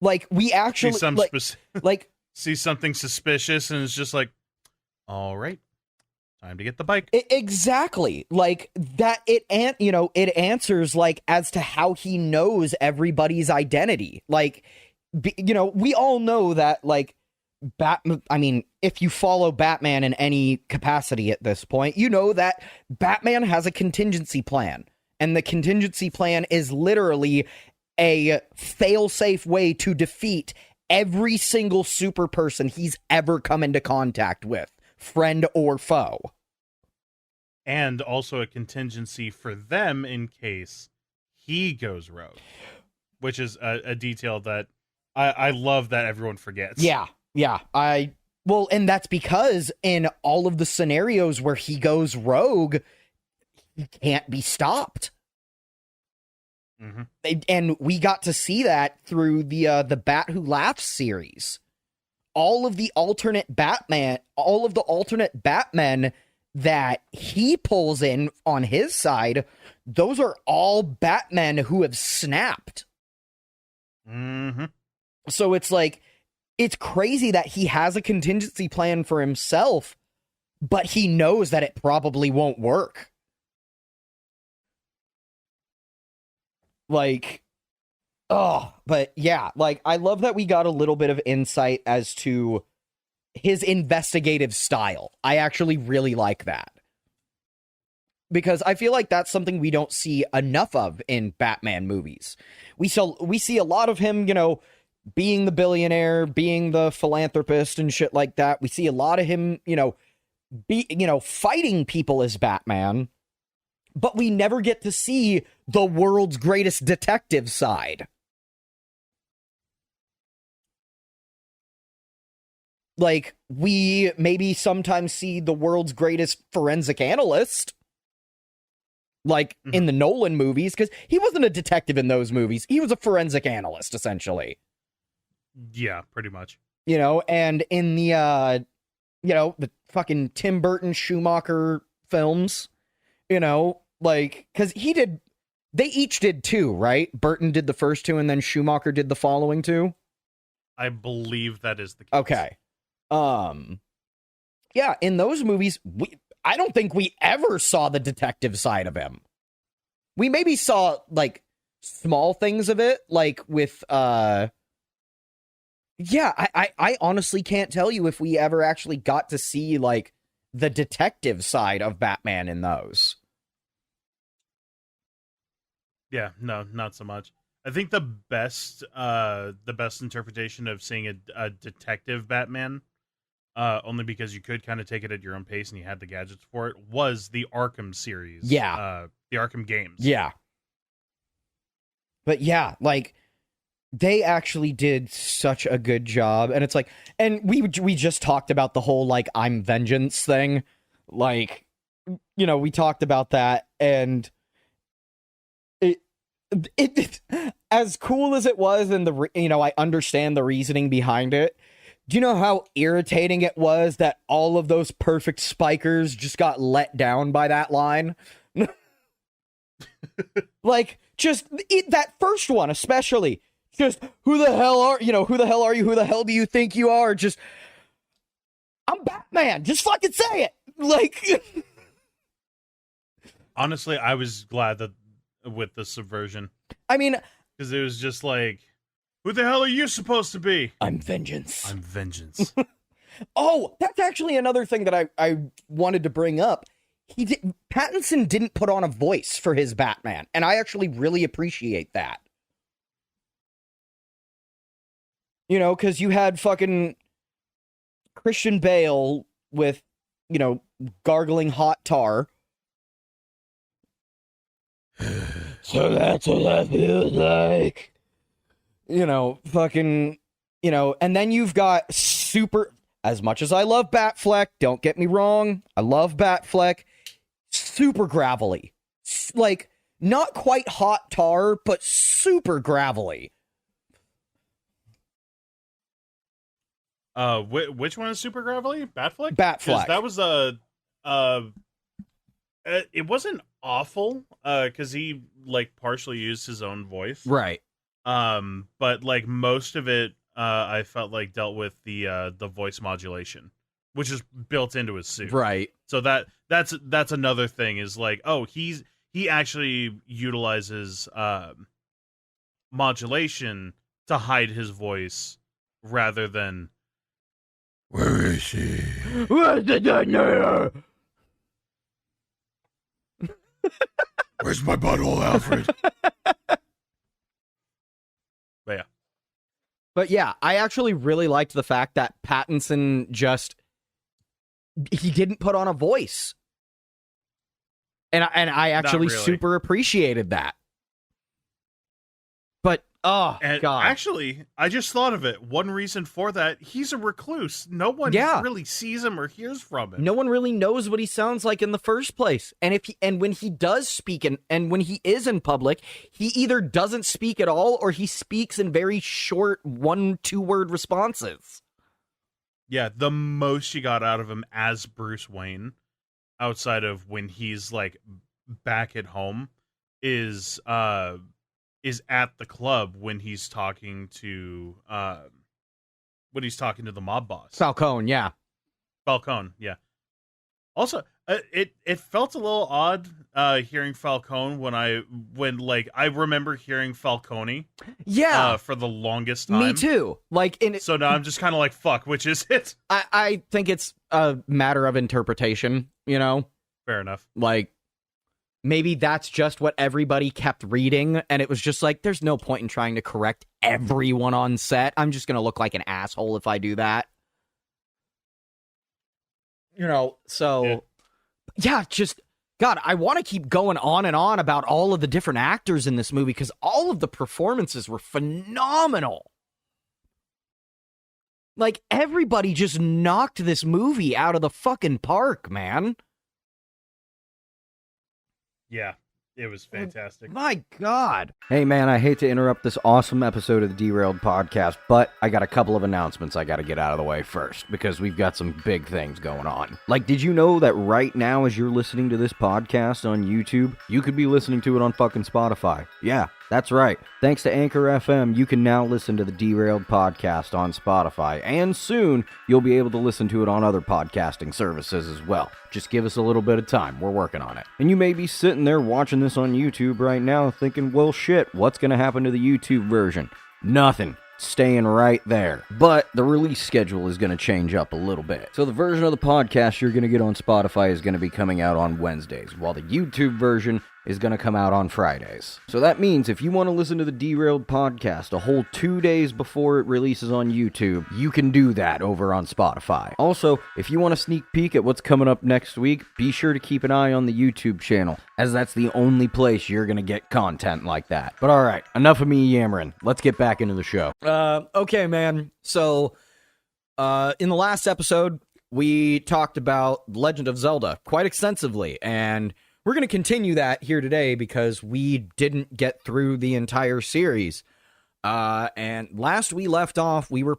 Like, we actually, see something suspicious and it's just like, all right. Time to get the bike. Exactly. Like that it answers like as to how he knows everybody's identity. Like, you know, we all know that, like, if you follow Batman in any capacity at this point, you know that Batman has a contingency plan, and the contingency plan is literally a fail-safe way to defeat every single super person he's ever come into contact with, friend or foe. And also a contingency for them in case he goes rogue, which is a detail that I love that everyone forgets. Yeah. And that's because in all of the scenarios where he goes rogue, he can't be stopped. Mm-hmm. And we got to see that through the Bat Who Laughs series. All of the alternate Batmen that he pulls in on his side, those are all Batmen who have snapped. Mm-hmm. So it's like, it's crazy that he has a contingency plan for himself, but he knows that it probably won't work. Like, but yeah, like, I love that we got a little bit of insight as to his investigative style. I actually really like that. Because I feel like that's something we don't see enough of in Batman movies. We see a lot of him, you know, being the billionaire, being the philanthropist and shit like that. We see a lot of him, you know, fighting people as Batman, but we never get to see the world's greatest detective side. Like, we maybe sometimes see the world's greatest forensic analyst, like in the Nolan movies, because he wasn't a detective in those movies. He was a forensic analyst, essentially. Yeah, pretty much. You know, and in the, the fucking Tim Burton Schumacher films, like, because they each did two, right? Burton did the first two, and then Schumacher did the following two. I believe that is the case. Okay. Yeah, in those movies, I don't think we ever saw the detective side of him. We maybe saw, like, small things of it, like with, I honestly can't tell you if we ever actually got to see, like, the detective side of Batman in those. Yeah, no, not so much. I think the best interpretation of seeing a detective Batman, only because you could kind of take it at your own pace and you had the gadgets for it, was the Arkham series. Yeah. The Arkham games. Yeah. But yeah, like, they actually did such a good job. And it's like, and we just talked about the whole, like, I'm vengeance thing. Like, we talked about that, and it as cool as it was, and I understand the reasoning behind it. Do you know how irritating it was that all of those perfect spikers just got let down by that line? Like, just that first one, especially. Just, who the hell are you? Who the hell do you think you are? Just, I'm Batman. Just fucking say it. Like, honestly, I was glad that with the subversion. I mean, because it was just like, who the hell are you supposed to be? I'm vengeance. I'm vengeance. Oh, that's actually another thing that I wanted to bring up. Pattinson didn't put on a voice for his Batman, and I actually really appreciate that. Because you had fucking Christian Bale with, gargling hot tar. So that's what that feels like. Fucking, and then you've got as much as I love Batfleck, don't get me wrong, I love Batfleck, super gravelly. Like, not quite hot tar, but super gravelly. Which one is super gravelly? Batfleck? Batfleck. That was it wasn't awful, because he, like, partially used his own voice. Right. But, like, most of it, I felt like dealt with the voice modulation, which is built into his suit. Right. So that's another thing, is like, oh, he actually utilizes modulation to hide his voice rather than, where is she? Where's the detonator? Where's my butthole, Alfred? But yeah, I actually really liked the fact that Pattinson he didn't put on a voice. And I actually super appreciated that. But, God. Actually, I just thought of it. One reason for that, he's a recluse. No one really sees him or hears from him. No one really knows what he sounds like in the first place. And when he does speak, and when he is in public, he either doesn't speak at all, or he speaks in very short 1-2 word responses. Yeah, the most you got out of him as Bruce Wayne, outside of when he's, like, back at home, is at the club when he's talking to the mob boss. Falcone, yeah. Also, it felt a little odd hearing Falcone when I remember hearing Falcone. Yeah. For the longest time. Me too. So now I'm just kind of like, fuck, which is it? I think it's a matter of interpretation, Fair enough. Like, maybe that's just what everybody kept reading, and it was just like, there's no point in trying to correct everyone on set. I'm just going to look like an asshole if I do that. So, yeah, just, God, I want to keep going on and on about all of the different actors in this movie, because all of the performances were phenomenal. Like, everybody just knocked this movie out of the fucking park, man. Yeah, it was fantastic. My God. Hey, man, I hate to interrupt this awesome episode of the Derailed Podcast, but I got a couple of announcements I got to get out of the way first, because we've got some big things going on. Like, did you know that right now, as you're listening to this podcast on YouTube, you could be listening to it on fucking Spotify? Yeah, that's right. Thanks to Anchor FM, you can now listen to the Derailed Podcast on Spotify, and soon you'll be able to listen to it on other podcasting services as well. Just give us a little bit of time. We're working on it. And you may be sitting there watching this on YouTube right now thinking, well, shit, what's going to happen to the YouTube version? Nothing. Staying right there. But the release schedule is going to change up a little bit. So the version of the podcast you're going to get on Spotify is going to be coming out on Wednesdays, while the YouTube version is going to come out on Fridays. So that means if you want to listen to the Derailed Podcast a whole 2 days before it releases on YouTube, you can do that over on Spotify. Also, if you want a sneak peek at what's coming up next week, be sure to keep an eye on the YouTube channel, as that's the only place you're going to get content like that. But alright, enough of me yammering. Let's get back into the show. Okay, man. So, in the last episode, we talked about Legend of Zelda quite extensively, and we're going to continue that here today because we didn't get through the entire series. And last we left off, we were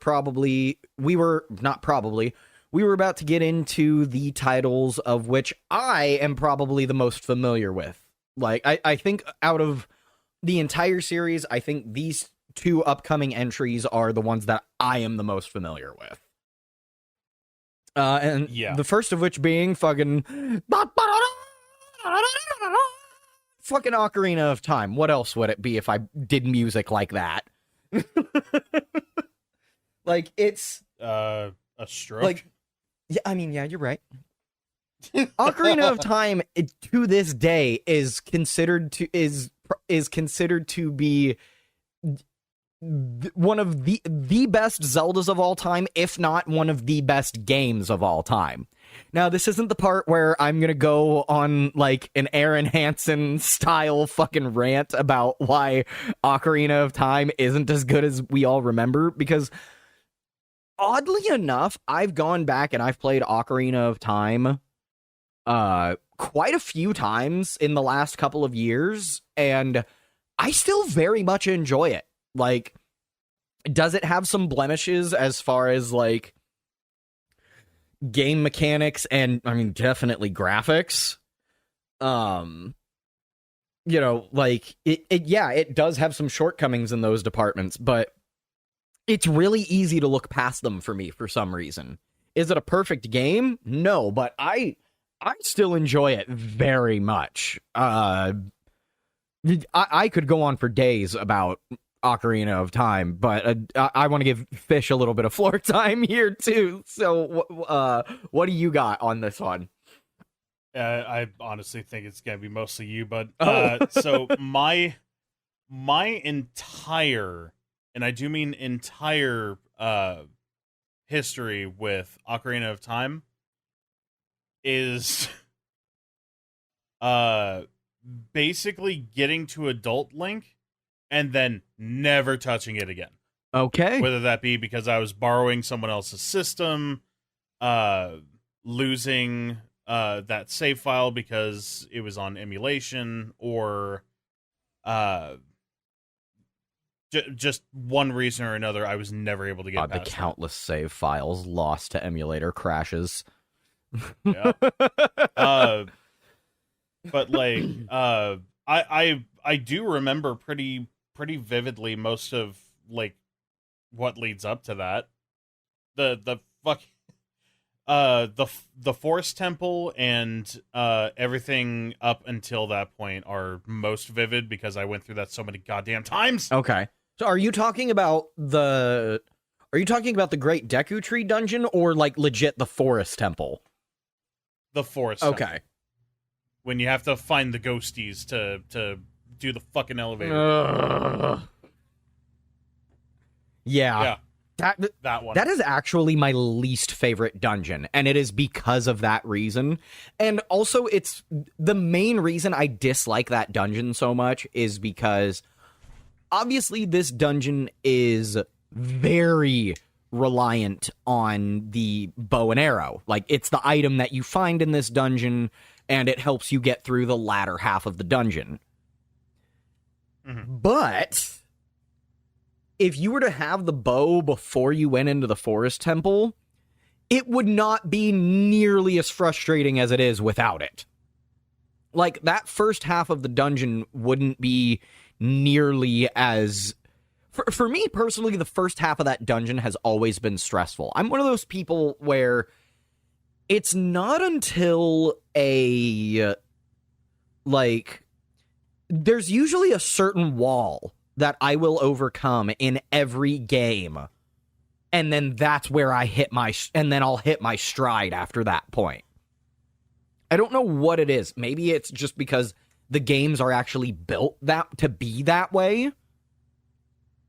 about to get into the titles of which I am probably the most familiar with. Like, I think out of the entire series, I think these two upcoming entries are the ones that I am the most familiar with. And Yeah. the first of which being fucking Ocarina of Time. What else would it be if I did music like that? Like, it's A stroke. like, yeah, I mean, yeah, you're right. Ocarina of Time, to this day, is considered to be one of the best Zeldas of all time, if not one of the best games of all time. Now, this isn't the part where I'm gonna go on, like, an Aaron Hansen style fucking rant about why Ocarina of Time isn't as good as we all remember, because oddly enough, I've gone back and I've played Ocarina of Time quite a few times in the last couple of years, and I still very much enjoy it. Like, does it have some blemishes as far as, like, game mechanics and, I mean, definitely graphics? You know, like, it does have some shortcomings in those departments, but it's really easy to look past them for me for some reason. Is it a perfect game? No, but I still enjoy it very much. I could go on for days about Ocarina of Time, but I want to give Fish a little bit of floor time here too. So, what do you got on this one? I honestly think it's gonna be mostly you, but Oh. so my entire, and I do mean entire, history with Ocarina of Time is basically getting to adult Link and then never touching it again. Okay. Whether that be because I was borrowing someone else's system, losing that save file because it was on emulation, or just one reason or another, I was never able to get the past countless save files lost to emulator crashes. it. Yeah. But like, I do remember pretty vividly most of, like, what leads up to that. The Forest Temple and everything up until that point are most vivid because I went through that so many goddamn times. Okay. So are you talking about the Great Deku Tree dungeon, or like legit the Forest Temple? The Forest Okay. Temple. When you have to find the ghosties to do the fucking elevator. Yeah. That one. That is actually my least favorite dungeon, and it is because of that reason. And also, it's the main reason I dislike that dungeon so much is because obviously this dungeon is very reliant on the bow and arrow. Like, it's the item that you find in this dungeon, and it helps you get through the latter half of the dungeon. But if you were to have the bow before you went into the forest temple, it would not be nearly as frustrating as it is without it. Like, that first half of the dungeon wouldn't be nearly as... For me, personally, the first half of that dungeon has always been stressful. I'm one of those people where it's not until there's usually a certain wall that I will overcome in every game, and then that's where I I'll hit my stride after that point. I don't know what it is. Maybe it's just because the games are actually built to be that way.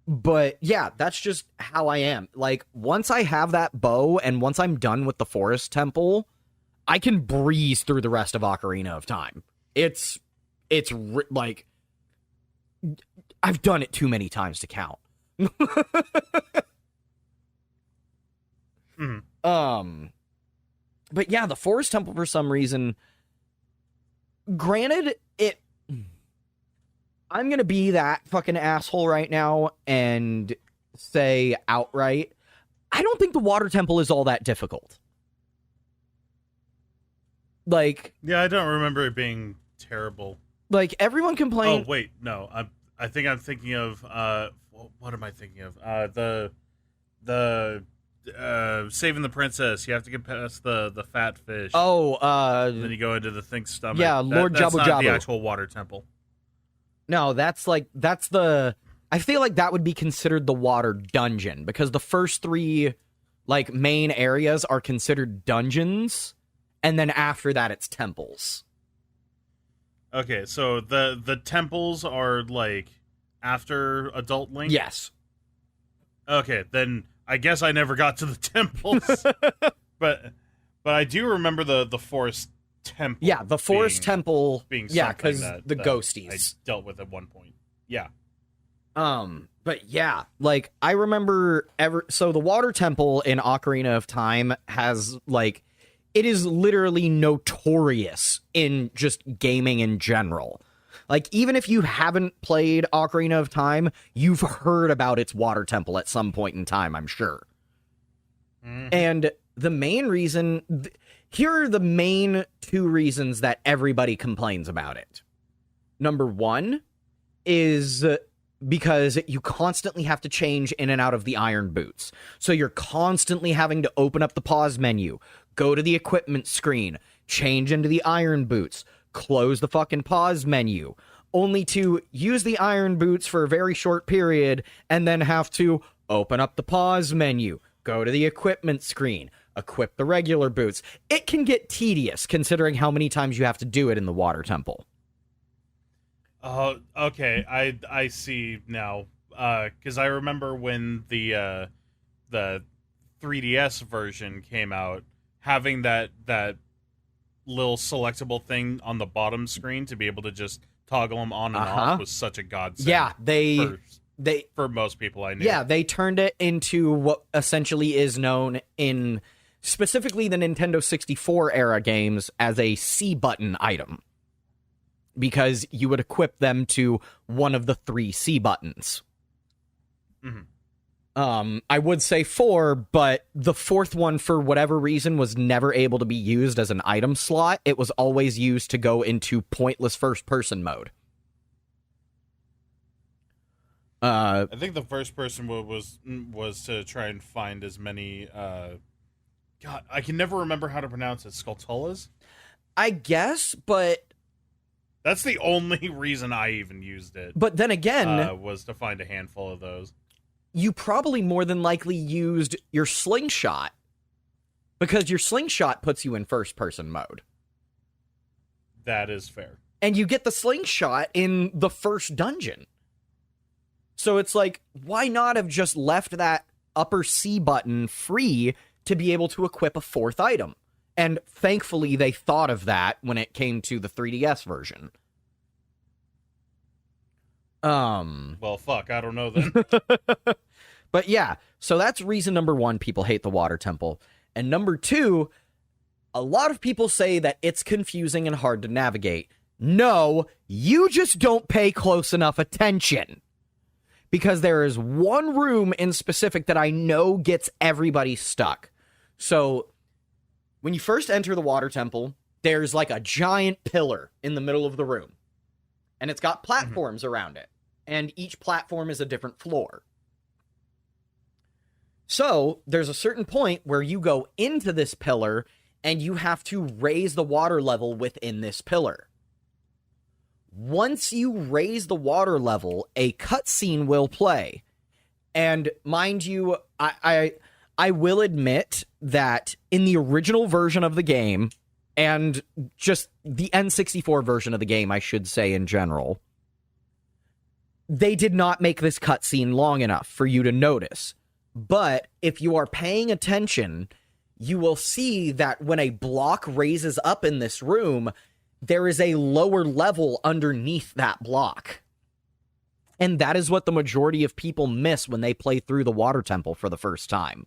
But yeah, that's just how I am. Like, once I have that bow and once I'm done with the forest temple, I can breeze through the rest of Ocarina of Time. It's like, I've done it too many times to count. But yeah, the forest temple, for some reason, granted, I'm gonna be that fucking asshole right now and say outright, I don't think the water temple is all that difficult. Like, yeah, I don't remember it being terrible. Like, everyone complained. Oh wait, no, I think I'm thinking of what am I thinking of? The saving the princess. You have to get past the fat fish. Then you go into the thing's stomach. Yeah, Lord that's Jabu not Jabu. the actual water temple. No, I feel like that would be considered the water dungeon, because the first three, like, main areas are considered dungeons, and then after that it's temples. Okay, so the temples are, like, after Adult Link? Yes. Okay, then I guess I never got to the temples. but I do remember the forest temple. Yeah, the forest temple being because the ghosties I dealt with at one point. Yeah. But yeah, like, I remember so the water temple in Ocarina of Time has, like, it is literally notorious in just gaming in general. Like, even if you haven't played Ocarina of Time, you've heard about its water temple at some point in time, I'm sure. And the main reason... Here are the main two reasons that everybody complains about it. Number one is because you constantly have to change in and out of the iron boots. So you're constantly having to open up the pause menu, go to the equipment screen, change into the iron boots, close the fucking pause menu, only to use the iron boots for a very short period and then have to open up the pause menu, go to the equipment screen, equip the regular boots. It can get tedious considering how many times you have to do it in the water temple. Okay, I see now. Because I remember when the 3DS version came out, having that little selectable thing on the bottom screen to be able to just toggle them on and off was such a godsend. Yeah, for most people I knew. Yeah, they turned it into what essentially is known in specifically the Nintendo 64 era games as a C button item, because you would equip them to one of the 3 C buttons. I would say 4, but the 4th one, for whatever reason, was never able to be used as an item slot. It was always used to go into pointless first-person mode. I think the first person was to try and find as many... God, I can never remember how to pronounce it. Skulltulas? I guess, but... That's the only reason I even used it. But then again... was to find a handful of those. You probably more than likely used your slingshot, because your slingshot puts you in first-person mode. That is fair. And you get the slingshot in the first dungeon. So it's like, why not have just left that upper C button free to be able to equip a 4th item? And thankfully, they thought of that when it came to the 3DS version. Well, fuck, I don't know then. But yeah, so that's reason number one, people hate the water temple. And number two, a lot of people say that it's confusing and hard to navigate. No, you just don't pay close enough attention. Because there is one room in specific that I know gets everybody stuck. So, when you first enter the water temple, there's like a giant pillar in the middle of the room. And it's got platforms around it. And each platform is a different floor. So, there's a certain point where you go into this pillar and you have to raise the water level within this pillar. Once you raise the water level, a cutscene will play. And mind you, I will admit that in the original version of the game, and just the N64 version of the game, I should say in general, they did not make this cutscene long enough for you to notice. But if you are paying attention, you will see that when a block raises up in this room, there is a lower level underneath that block. And that is what the majority of people miss when they play through the water temple for the first time.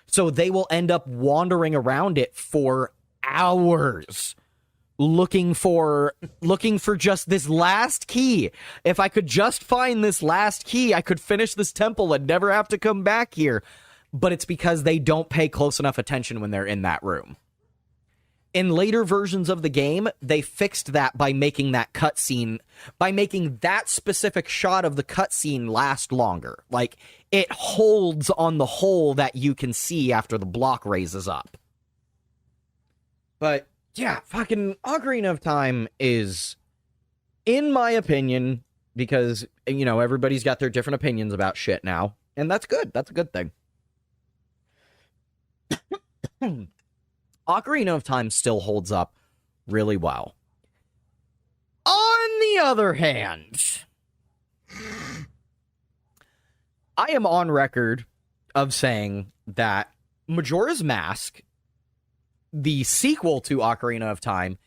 So they will end up wandering around it for hours, looking for just this last key. If I could just find this last key, I could finish this temple and never have to come back here. But it's because they don't pay close enough attention when they're in that room. In later versions of the game, they fixed that by making that cutscene, by making that specific shot of the cutscene last longer. Like, it holds on the hole that you can see after the block raises up. But, yeah, fucking Ocarina of Time is, in my opinion, because, you know, everybody's got their different opinions about shit now, and that's good. That's a good thing. Ocarina of Time still holds up really well. On the other hand, I am on record of saying that Majora's Mask, the sequel to Ocarina of Time,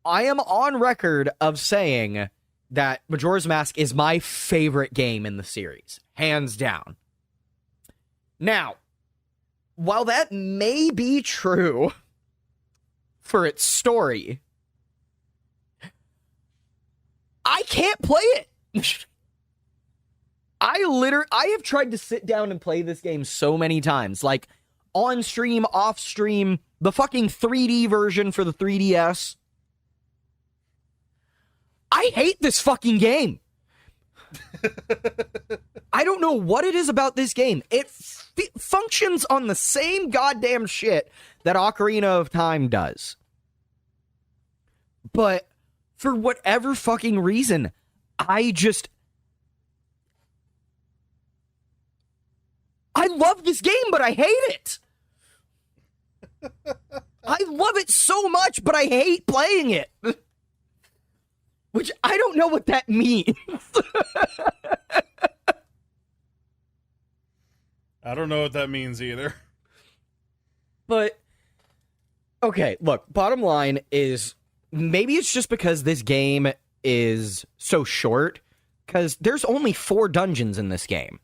I am on record of saying that Majora's Mask is my favorite game in the series, hands down. Now, while that may be true for its story, I can't play it. I have tried to sit down and play this game so many times, like on stream, off stream, the fucking 3D version for the 3DS. I hate this fucking game. I don't know what it is about this game. It functions on the same goddamn shit that Ocarina of Time does. But for whatever fucking reason, I love this game, but I hate it. I love it so much, but I hate playing it. Which I don't know what that means. I don't know what that means either. But, okay, look, bottom line is, maybe it's just because this game is so short, because there's only 4 dungeons in this game.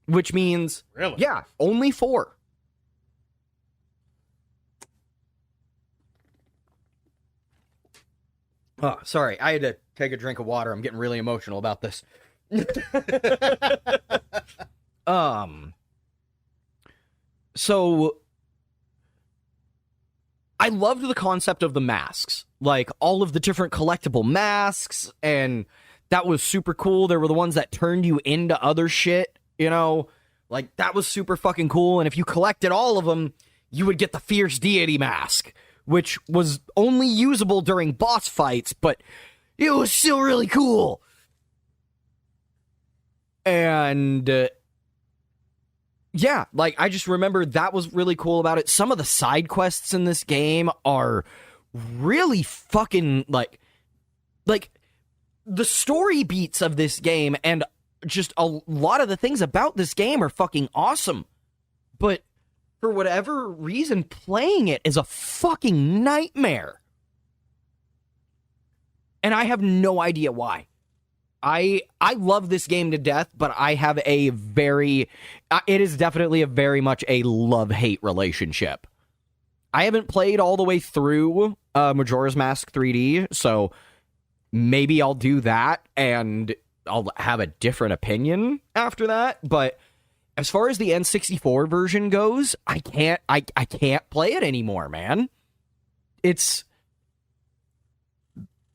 Which means, really? Yeah, only 4. Oh, sorry, I had to take a drink of water. I'm getting really emotional about this. So I loved the concept of the masks, like all of the different collectible masks, and that was super cool. There were the ones that turned you into other shit, you know, like that was super fucking cool. And if you collected all of them, you would get the Fierce Deity mask, which was only usable during boss fights, but it was still really cool. And yeah, like I just remember that was really cool about it. Some of the side quests in this game are really fucking like the story beats of this game and just a lot of the things about this game are fucking awesome. But for whatever reason, playing it is a fucking nightmare. And I have no idea why. I love this game to death, but I have a very it is definitely a very much a love-hate relationship. I haven't played all the way through Majora's Mask 3D, so maybe I'll do that and I'll have a different opinion after that, but as far as the N64 version goes, I can't play it anymore, man. It's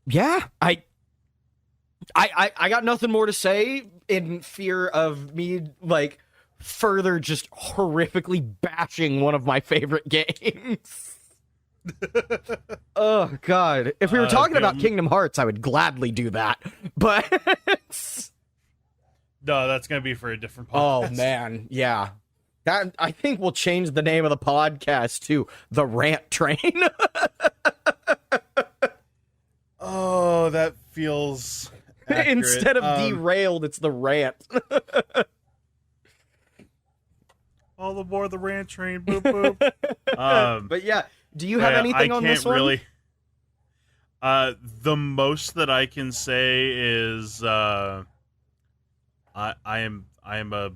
I got nothing more to say in fear of me like further just horrifically bashing one of my favorite games. Oh god. If we were talking about Kingdom Hearts, I would gladly do that. But no, that's going to be for a different podcast. Oh man, yeah. That I think we'll change the name of the podcast to The Rant Train. Oh, that feels accurate. Instead of Derailed, it's The Rant. All the more the Rant Train. Boop, boop. But yeah, do you have anything on this one? Really. The most that I can say is I am a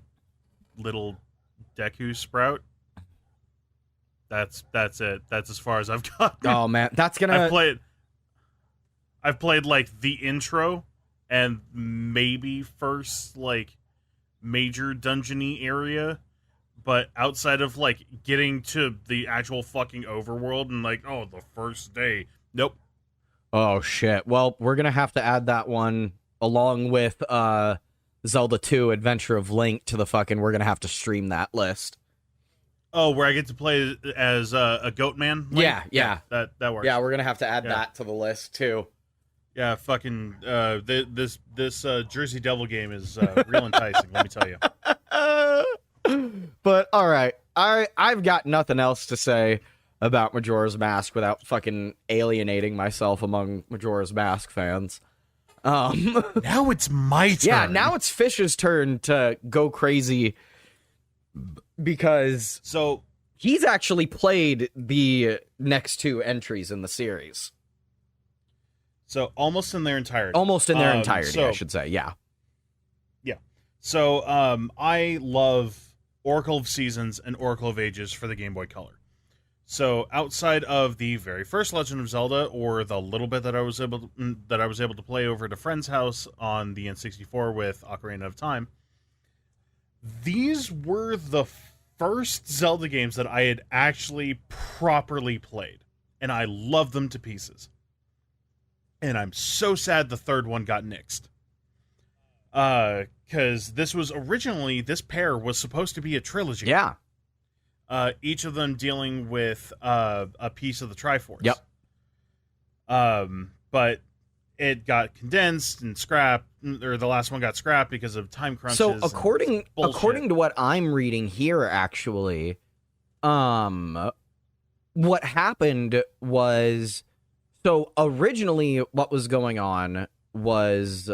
little Deku Sprout. That's it. That's as far as I've gotten. Oh man, that's gonna. I've played like the intro and maybe first like major dungeony area, but outside of like getting to the actual fucking overworld and like the first day, nope. Oh shit. Well, we're gonna have to add that one along with Zelda 2 Adventure of Link to the fucking. We're gonna have to stream that list. Oh, where I get to play as a goat man? Link? Yeah. That works. Yeah, we're gonna have to add that to the list too. Yeah, fucking this Jersey Devil game is real enticing. Let me tell you. But all right, I've got nothing else to say about Majora's Mask without fucking alienating myself among Majora's Mask fans. Now it's my turn. Yeah, now it's Fish's turn to go crazy because he's actually played the next two entries in the series. So almost in their entirety. I should say, yeah. Yeah. So I love Oracle of Seasons and Oracle of Ages for the Game Boy Color. So outside of the very first Legend of Zelda, or the little bit that I was able to play over at a friend's house on the N64 with Ocarina of Time, these were the first Zelda games that I had actually properly played, and I loved them to pieces. And I'm so sad the third one got nixed. Because this pair was supposed to be a trilogy. Yeah. Each of them dealing with a piece of the Triforce. Yep. But it got condensed and scrapped, or the last one got scrapped because of time crunches. So according to what I'm reading here, actually, what happened was, so originally what was going on was,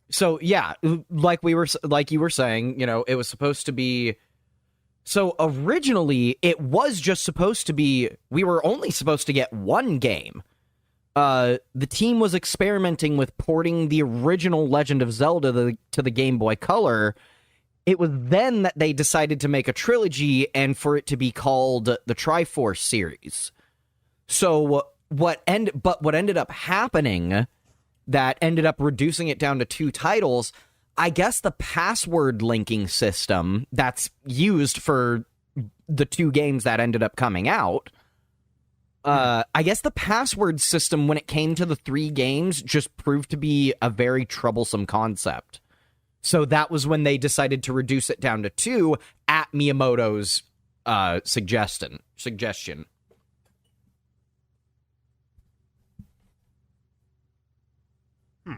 so yeah, like you were saying, it was supposed to be. So originally, it was just supposed to be, we were only supposed to get one game. The team was experimenting with porting the original Legend of Zelda to the Game Boy Color. It was then that they decided to make a trilogy and for it to be called the Triforce series. So what ended up happening that ended up reducing it down to two titles, I guess the password linking system that's used for the two games that ended up coming out, I guess the password system when it came to the three games just proved to be a very troublesome concept. So that was when they decided to reduce it down to two at Miyamoto's suggestion.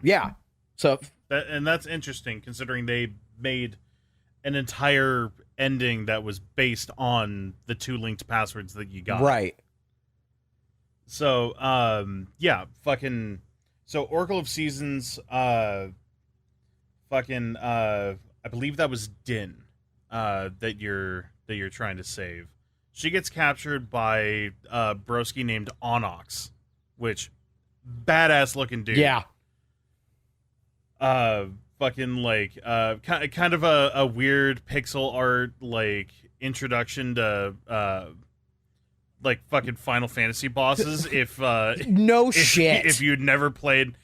Yeah. So and that's interesting, considering they made an entire ending that was based on the two linked passwords that you got. Right. So, so Oracle of Seasons, I believe that was Din, that you're trying to save. She gets captured by broski named Onyx, which badass looking dude. Yeah. fucking like kind of a weird pixel art like introduction to like fucking Final Fantasy bosses. If No shit. If you had never played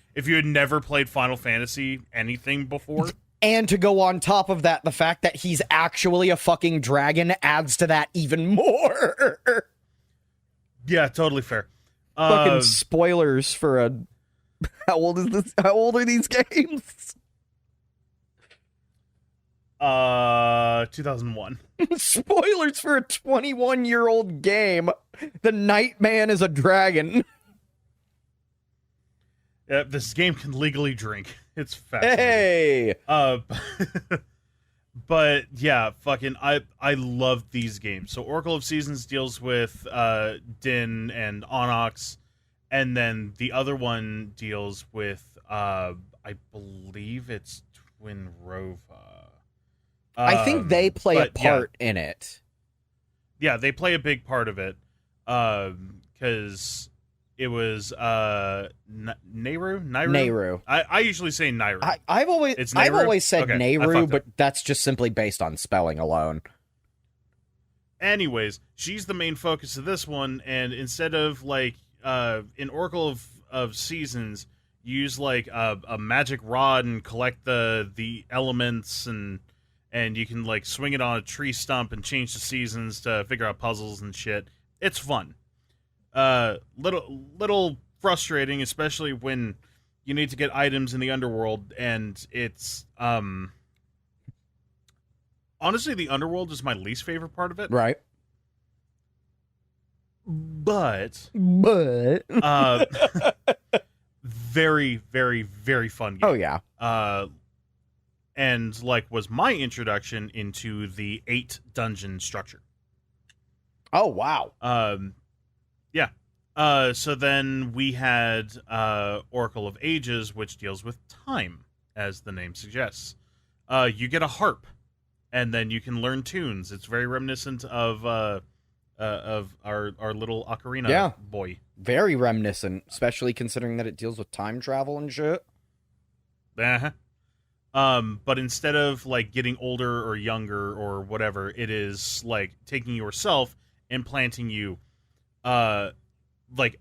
Final Fantasy anything before. And to go on top of that, the fact that he's actually a fucking dragon adds to that even more. Yeah, totally fair. Fucking spoilers for a... How old is this? How old are these games? 2001. Spoilers for a 21-year-old game. The Nightman is a dragon. Yeah, this game can legally drink. It's fascinating. Hey! But yeah, fucking I love these games. So Oracle of Seasons deals with Din and Onyx, and then the other one deals with I believe it's Twinrova. I think they play a part in it. Yeah, they play a big part of it. Because it was Nehru. I usually say Nehru. I've always said okay, Nehru, but that's just simply based on spelling alone. Anyways, she's the main focus of this one, and instead of like in Oracle of Seasons, use like a magic rod and collect the elements, and you can like swing it on a tree stump and change the seasons to figure out puzzles and shit. It's fun. Little frustrating, especially when you need to get items in the underworld, and it's honestly, the underworld is my least favorite part of it. Right. But very, very, very fun game. Oh yeah. And like was my introduction into the 8 dungeon structure. Oh wow. Yeah. So then we had Oracle of Ages, which deals with time, as the name suggests. You get a harp, and then you can learn tunes. It's very reminiscent of our little ocarina boy. Very reminiscent, especially considering that it deals with time travel and shit. Uh-huh. But instead of like getting older or younger or whatever, it is like taking yourself and planting you, like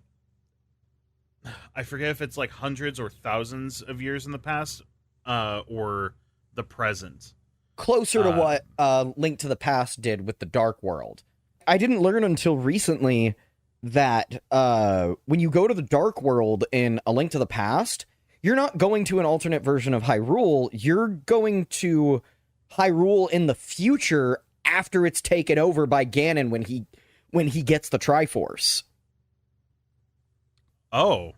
I forget if it's like hundreds or thousands of years in the past, or the present. Closer to what Link to the Past did with the Dark World. I didn't learn until recently that when you go to the Dark World in A Link to the Past, you're not going to an alternate version of Hyrule. You're going to Hyrule in the future after it's taken over by Ganon when he gets the Triforce. Oh.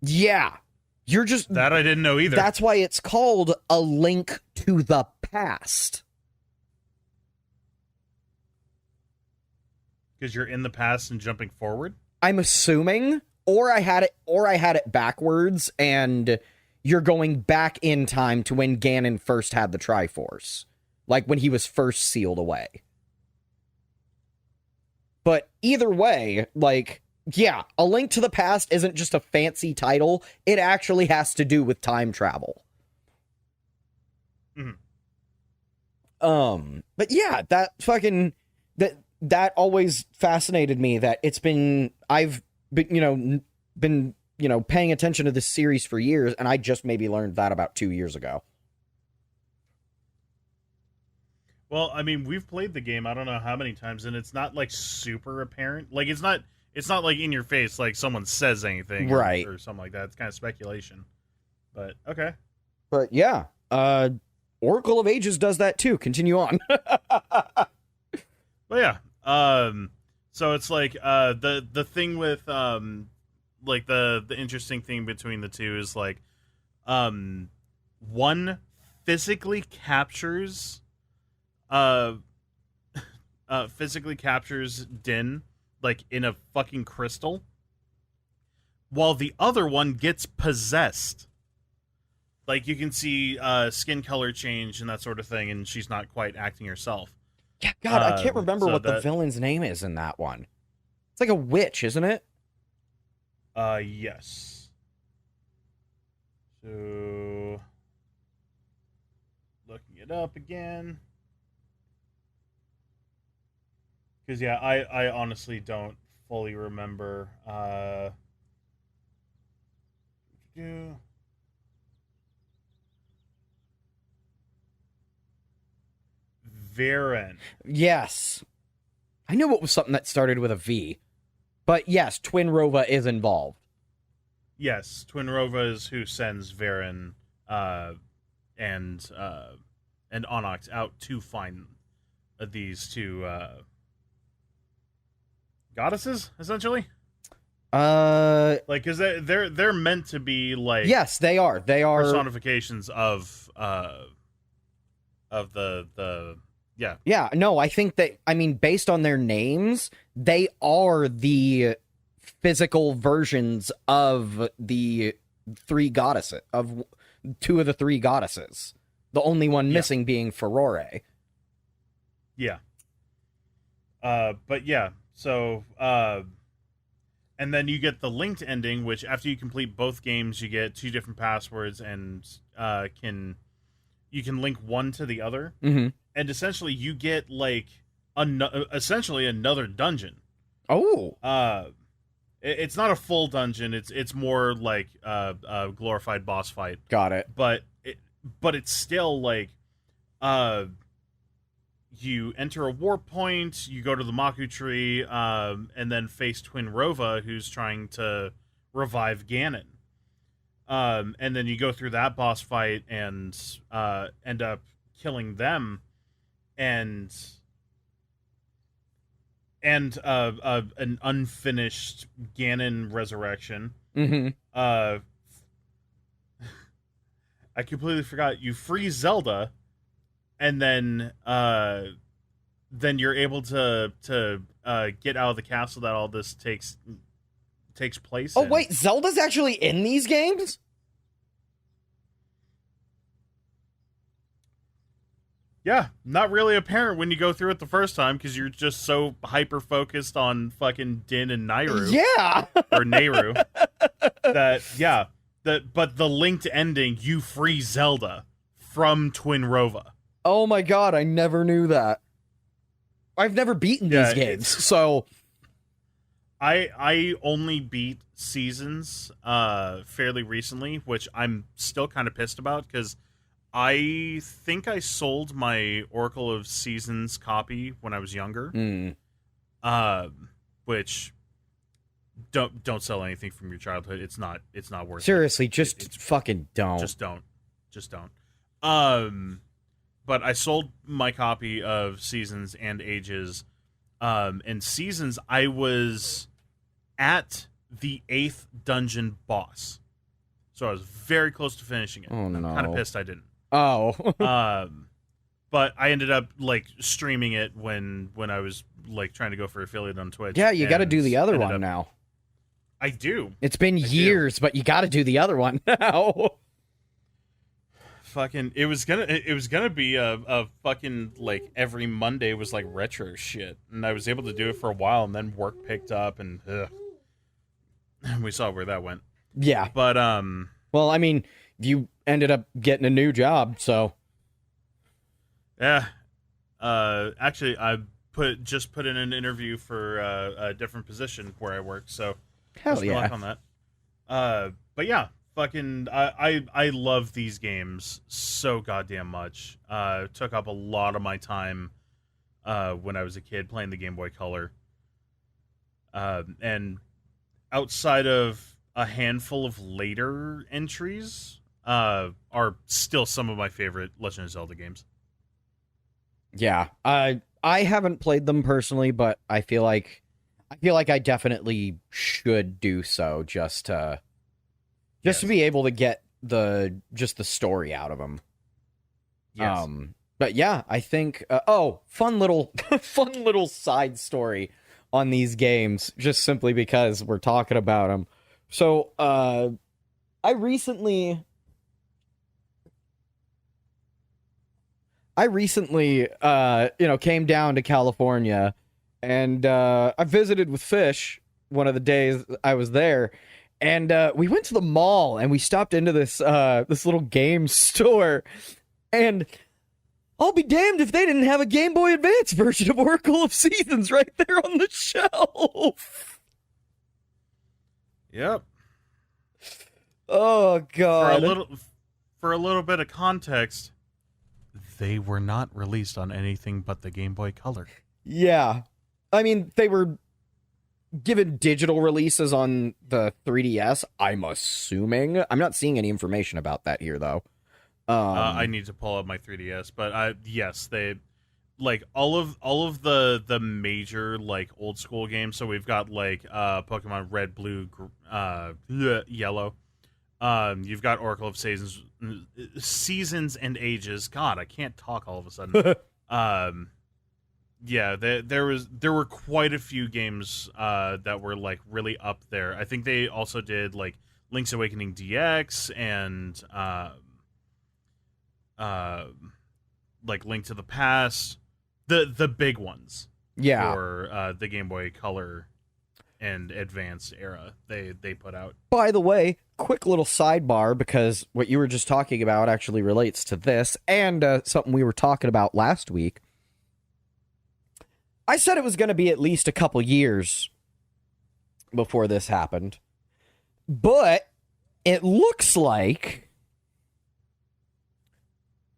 Yeah. You're just... That I didn't know either. That's why it's called A Link to the Past. Because you're in the past and jumping forward? I'm assuming... Or I had it backwards, and you're going back in time to when Ganon first had the Triforce. Like, when he was first sealed away. But either way, like, yeah, A Link to the Past isn't just a fancy title. It actually has to do with time travel. Mm-hmm. But yeah, that fucking... That always fascinated me, that I've been paying attention to this series for years, and I just maybe learned that about 2 years ago. Well, I mean, we've played the game I don't know how many times, and it's not like super apparent. Like it's not like in your face, like someone says anything, right, or something like that. It's kind of speculation. But okay. But yeah, Oracle of Ages does that too. Continue on. Well, yeah. So it's like the thing with like the interesting thing between the two is like one physically captures Din like in a fucking crystal, while the other one gets possessed. Like you can see skin color change and that sort of thing, and she's not quite acting herself. Yeah, God, I can't remember what the villain's name is in that one. It's like a witch, isn't it? Yes. So, looking it up again. Because, yeah, I honestly don't fully remember. Varen. Yes. I knew it was something that started with a V. But yes, Twin Rova is involved. Yes, Twin Rova is who sends Varen and Onyx out to find these two goddesses, essentially. Because they're meant to be like, yes, they are personifications of the yeah. No, I think that, I mean, based on their names, they are the physical versions of the three goddesses, of two of the three goddesses, the only one missing being Furore. Yeah. But yeah, so and then you get the linked ending, which after you complete both games, you get 2 different passwords, and you can link one to the other, and essentially you get like essentially another dungeon. Oh, it's not a full dungeon. It's more like a glorified boss fight. Got it. But it's still like you enter a warp point, you go to the Maku tree, and then face Twin Rova, who's trying to revive Ganon. And then you go through that boss fight and end up killing them, and an unfinished Ganon resurrection. I completely forgot. You free Zelda, and then you're able to get out of the castle that all this takes place in. Wait, Zelda's actually in these games? Yeah, not really apparent when you go through it the first time, because you're just so hyper-focused on fucking Din and Nayru. Yeah! Or Nehru. But the linked ending, you free Zelda from Twin Rova. Oh my god, I never knew that. I've never beaten these games, so... I only beat Seasons fairly recently, which I'm still kind of pissed about, because I think I sold my Oracle of Seasons copy when I was younger. Which don't sell anything from your childhood. It's not worth Seriously, it. just fucking don't. Just don't. But I sold my copy of Seasons and Ages. And Seasons, I was at the 8th dungeon boss. So I was very close to finishing it. Oh, no. I'm kind of pissed I didn't. Oh. But I ended up like streaming it when I was like trying to go for affiliate on Twitch. Yeah, you got to do the other one now. I do. It's been years, but you got to do the other one now. Fucking, it was gonna be a fucking like every Monday was like retro shit, and I was able to do it for a while, and then work picked up, and we saw where that went. Yeah, but well, I mean, you ended up getting a new job, so yeah. Actually, I just put in an interview for a different position where I work, so hell yeah, luck on that. But yeah. Fucking, I love these games so goddamn much. Took up a lot of my time when I was a kid playing the Game Boy Color. And outside of a handful of later entries, are still some of my favorite Legend of Zelda games. Yeah, I haven't played them personally, but I feel like I definitely should do so just to be able to get the story out of them. Yes. But yeah, I think fun little side story on these games, just simply because we're talking about them. So I recently came down to California, and I visited with Fish one of the days I was there. And we went to the mall and we stopped into this little game store, and I'll be damned if they didn't have a Game Boy Advance version of Oracle of Seasons right there on the shelf. Yep. Oh God. For a little bit of context, they were not released on anything but the Game Boy Color. Yeah. I mean, they were given digital releases on the 3DS, I'm assuming. I'm not seeing any information about that here, though. I need to pull up my 3DS, but yes, they like all of the major like old school games. So we've got like Pokemon Red, Blue, Yellow. You've got Oracle of Seasons and Ages. God, I can't talk all of a sudden. Yeah, there were quite a few games that were like really up there. I think they also did like Link's Awakening DX and like Link to the Past, the big ones. Yeah. For the Game Boy Color and Advanced era they put out. By the way, quick little sidebar, because what you were just talking about actually relates to this and something we were talking about last week. I said it was going to be at least a couple years before this happened, but it looks like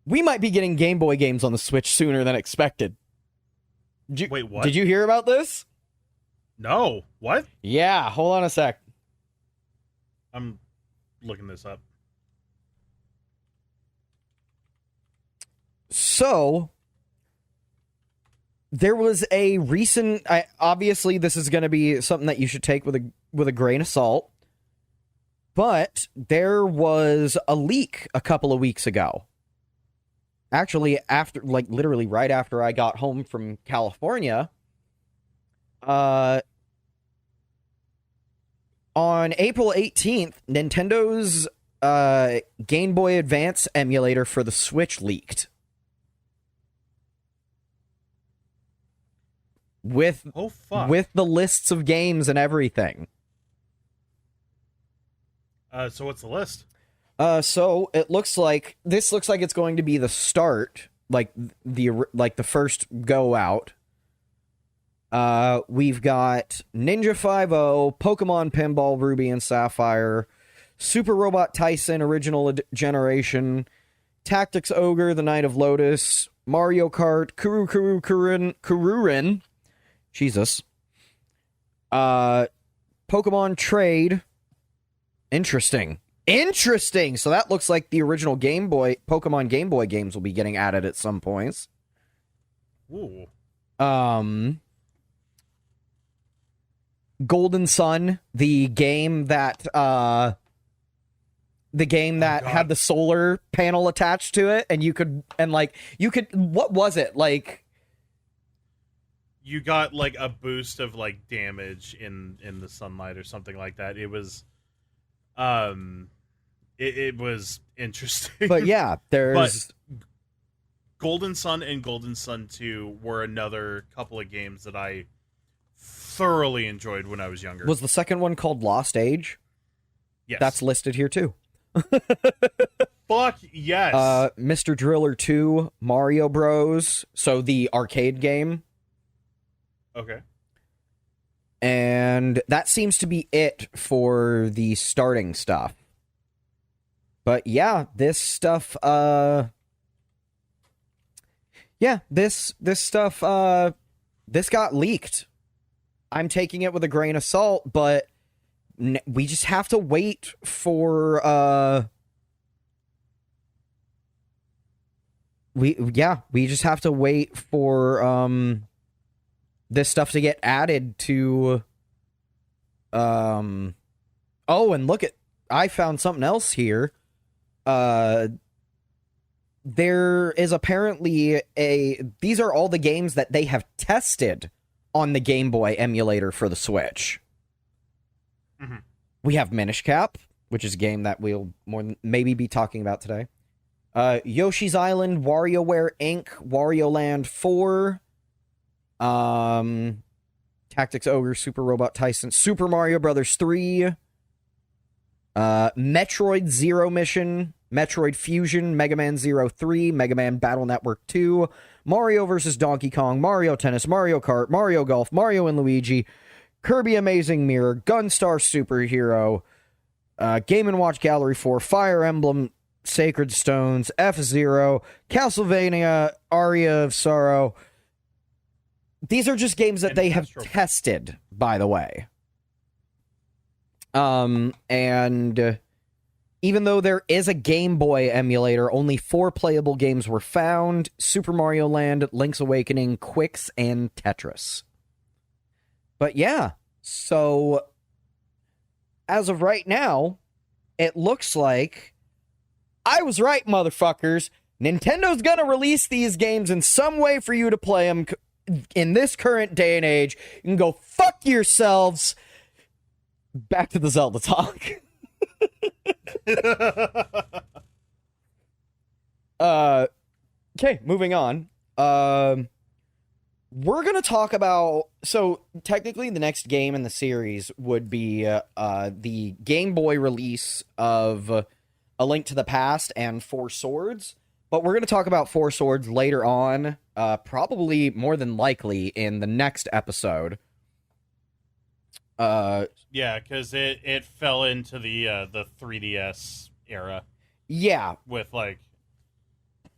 we might be getting Game Boy games on the Switch sooner than expected. Wait, what? Did you hear about this? No. What? Yeah, hold on a sec. I'm looking this up. So, there was a recent... obviously, this is going to be something that you should take with a grain of salt, but there was a leak a couple of weeks ago. Actually, after, like, literally right after I got home from California, on April 18th, Nintendo's Game Boy Advance emulator for the Switch leaked. With the lists of games and everything. So what's the list? So it looks like it's going to be the start, like the first go out. We've got Ninja 5-0, Pokemon Pinball Ruby and Sapphire, Super Robot Tyson Original Generation, Tactics Ogre, The Knight of Lotus, Mario Kart, Kururin, Jesus, Pokemon Trade. Interesting. So that looks like the original Pokemon Game Boy games will be getting added at some points. Ooh. Golden Sun, the game that had the solar panel attached to it, and you could what was it like? You got like a boost of like damage in the sunlight or something like that. It was it was interesting. But yeah, there's Golden Sun and Golden Sun 2 were another couple of games that I thoroughly enjoyed when I was younger. Was the second one called Lost Age? Yes. That's listed here too. Fuck yes. Mr. Driller 2, Mario Bros. So the arcade game. Okay. And that seems to be it for the starting stuff. But yeah, this stuff, this got leaked. I'm taking it with a grain of salt, but we just have to wait for, we just have to wait for, this stuff to get added to, oh, and I found something else here. There is apparently these are all the games that they have tested on the Game Boy emulator for the Switch. Mm-hmm. We have Minish Cap, which is a game that we'll maybe be talking about today. Yoshi's Island, WarioWare Inc., Wario Land 4, Tactics Ogre, Super Robot Tyson, Super Mario Brothers 3, Metroid Zero Mission, Metroid Fusion, Mega Man Zero 3, Mega Man Battle Network 2, Mario vs. Donkey Kong, Mario Tennis, Mario Kart, Mario Golf, Mario and Luigi, Kirby Amazing Mirror, Gunstar Superhero, Game & Watch Gallery 4, Fire Emblem Sacred Stones, F-Zero, Castlevania, Aria of Sorrow. These are just games that they have tested, by the way. And even though there is a Game Boy emulator, only 4 playable games were found: Super Mario Land, Link's Awakening, Quicks, and Tetris. But yeah, so as of right now, it looks like I was right, motherfuckers. Nintendo's gonna release these games in some way for you to play them in this current day and age. You can go fuck yourselves. Back to the Zelda talk. Okay, moving on. We're going to talk about... So, technically, the next game in the series would be the Game Boy release of A Link to the Past and Four Swords. But we're going to talk about Four Swords later on, probably more than likely in the next episode. Yeah, because it fell into the 3DS era. Yeah. With, like...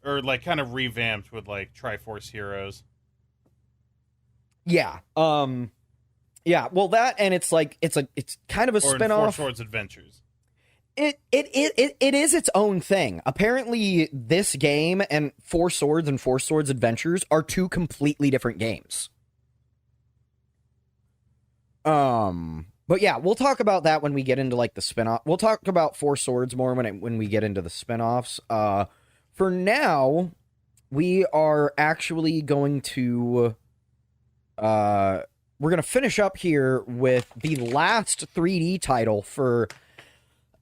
Or, like, kind of revamped with, like, Triforce Heroes. Yeah. Yeah, well, that, and it's like, it's kind of a spin-off. Four Swords Adventures. It is its own thing. Apparently, this game and Four Swords and Four Swords Adventures are 2 completely different games. But yeah, we'll talk about that when we get into, like, the spin-off. We'll talk about Four Swords more when we get into the spin-offs. For now, we are actually going to... we're going to finish up here with the last 3D title for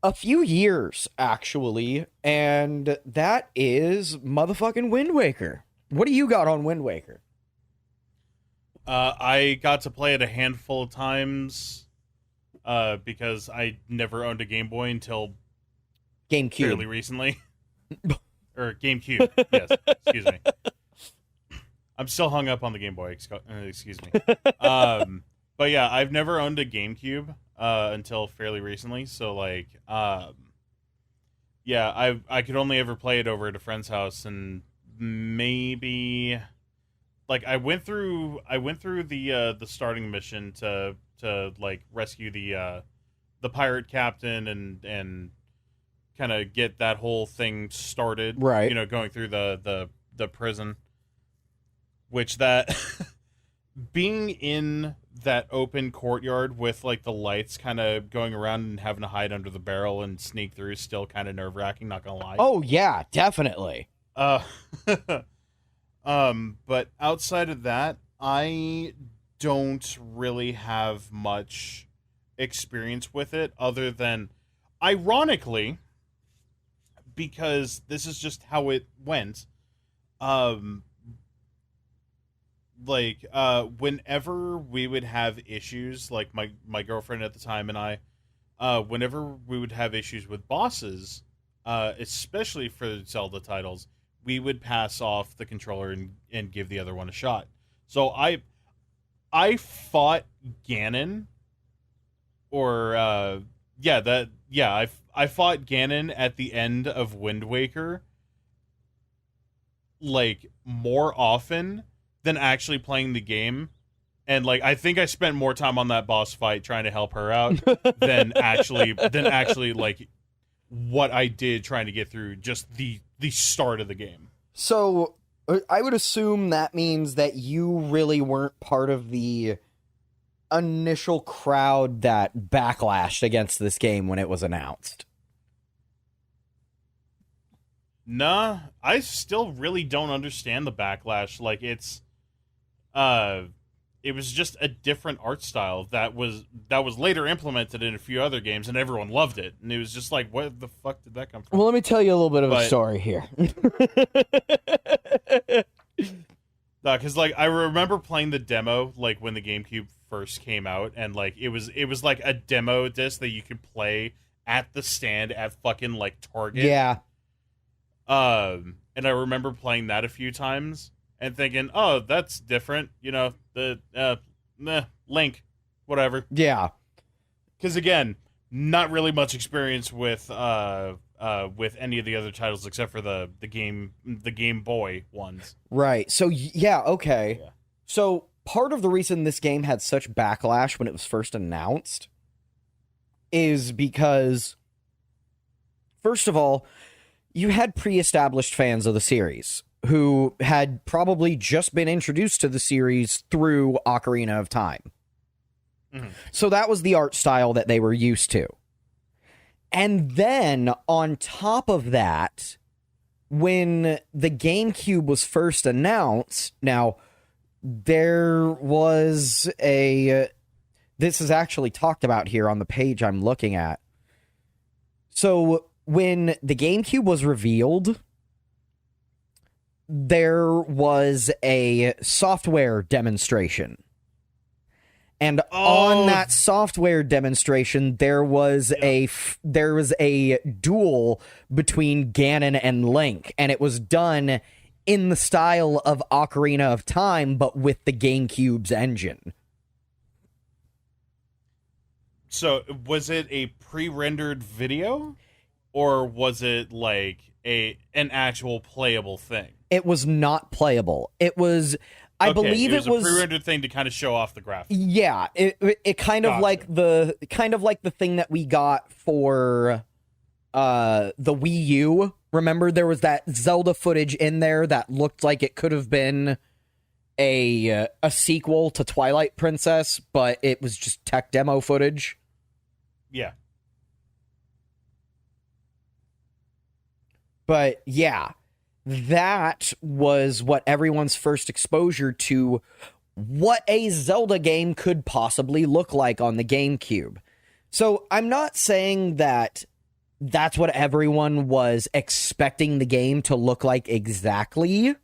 a few years, actually, and that is motherfucking Wind Waker. What do you got on Wind Waker? I got to play it a handful of times because I never owned a Game Boy until GameCube. Fairly recently. Or GameCube, yes, excuse me. I'm still hung up on the Game Boy, excuse me. But yeah, I've never owned a GameCube until fairly recently, so like, yeah, I could only ever play it over at a friend's house, and maybe, like, I went through the starting mission to like rescue the pirate captain and kind of get that whole thing started, right? You know, going through the prison. Which that being in that open courtyard with like the lights kind of going around and having to hide under the barrel and sneak through is still kind of nerve-wracking, not gonna lie. Oh yeah, definitely. But outside of that, I don't really have much experience with it other than, ironically, because this is just how it went, like, whenever we would have issues, like my girlfriend at the time and I, whenever we would have issues with bosses, especially for Zelda titles, we would pass off the controller and give the other one a shot. So I fought Ganon, or I fought Ganon at the end of Wind Waker, like, more often than actually playing the game. And like, I think I spent more time on that boss fight trying to help her out than actually like what I did trying to get through just the start of the game. So I would assume that means that you really weren't part of the initial crowd that backlashed against this game when it was announced. Nah, I still really don't understand the backlash. Like, it was just a different art style that was later implemented in a few other games, and everyone loved it. And it was just like, where the fuck did that come from? Well, let me tell you a little bit of a story here. Because like, I remember playing the demo like when the GameCube first came out, and like it was like a demo disc that you could play at the stand at fucking like Target. Yeah. And I remember playing that a few times and thinking, oh, that's different. You know, Link, whatever. Yeah. Because again, not really much experience with any of the other titles except for the Game Boy ones. Right. So yeah, okay. Yeah. So part of the reason this game had such backlash when it was first announced is because, first of all, you had pre-established fans of the series who had probably just been introduced to the series through Ocarina of Time. Mm-hmm. So that was the art style that they were used to. And then, on top of that, when the GameCube was first announced, now, there was a... this is actually talked about here on the page I'm looking at. So, when the GameCube was revealed, there was a software demonstration. And on that software demonstration, there was a duel between Ganon and Link, and it was done in the style of Ocarina of Time, but with the GameCube's engine. So, was it a pre-rendered video, or was it like an actual playable thing? It was not playable. It was... I believe it was a pre-rendered thing to kind of show off the graphics. Yeah, it kind of like the thing that we got for the Wii U. Remember, there was that Zelda footage in there that looked like it could have been a sequel to Twilight Princess, but it was just tech demo footage. Yeah. But yeah, that was what everyone's first exposure to what a Zelda game could possibly look like on the GameCube. So I'm not saying that that's what everyone was expecting the game to look like exactly,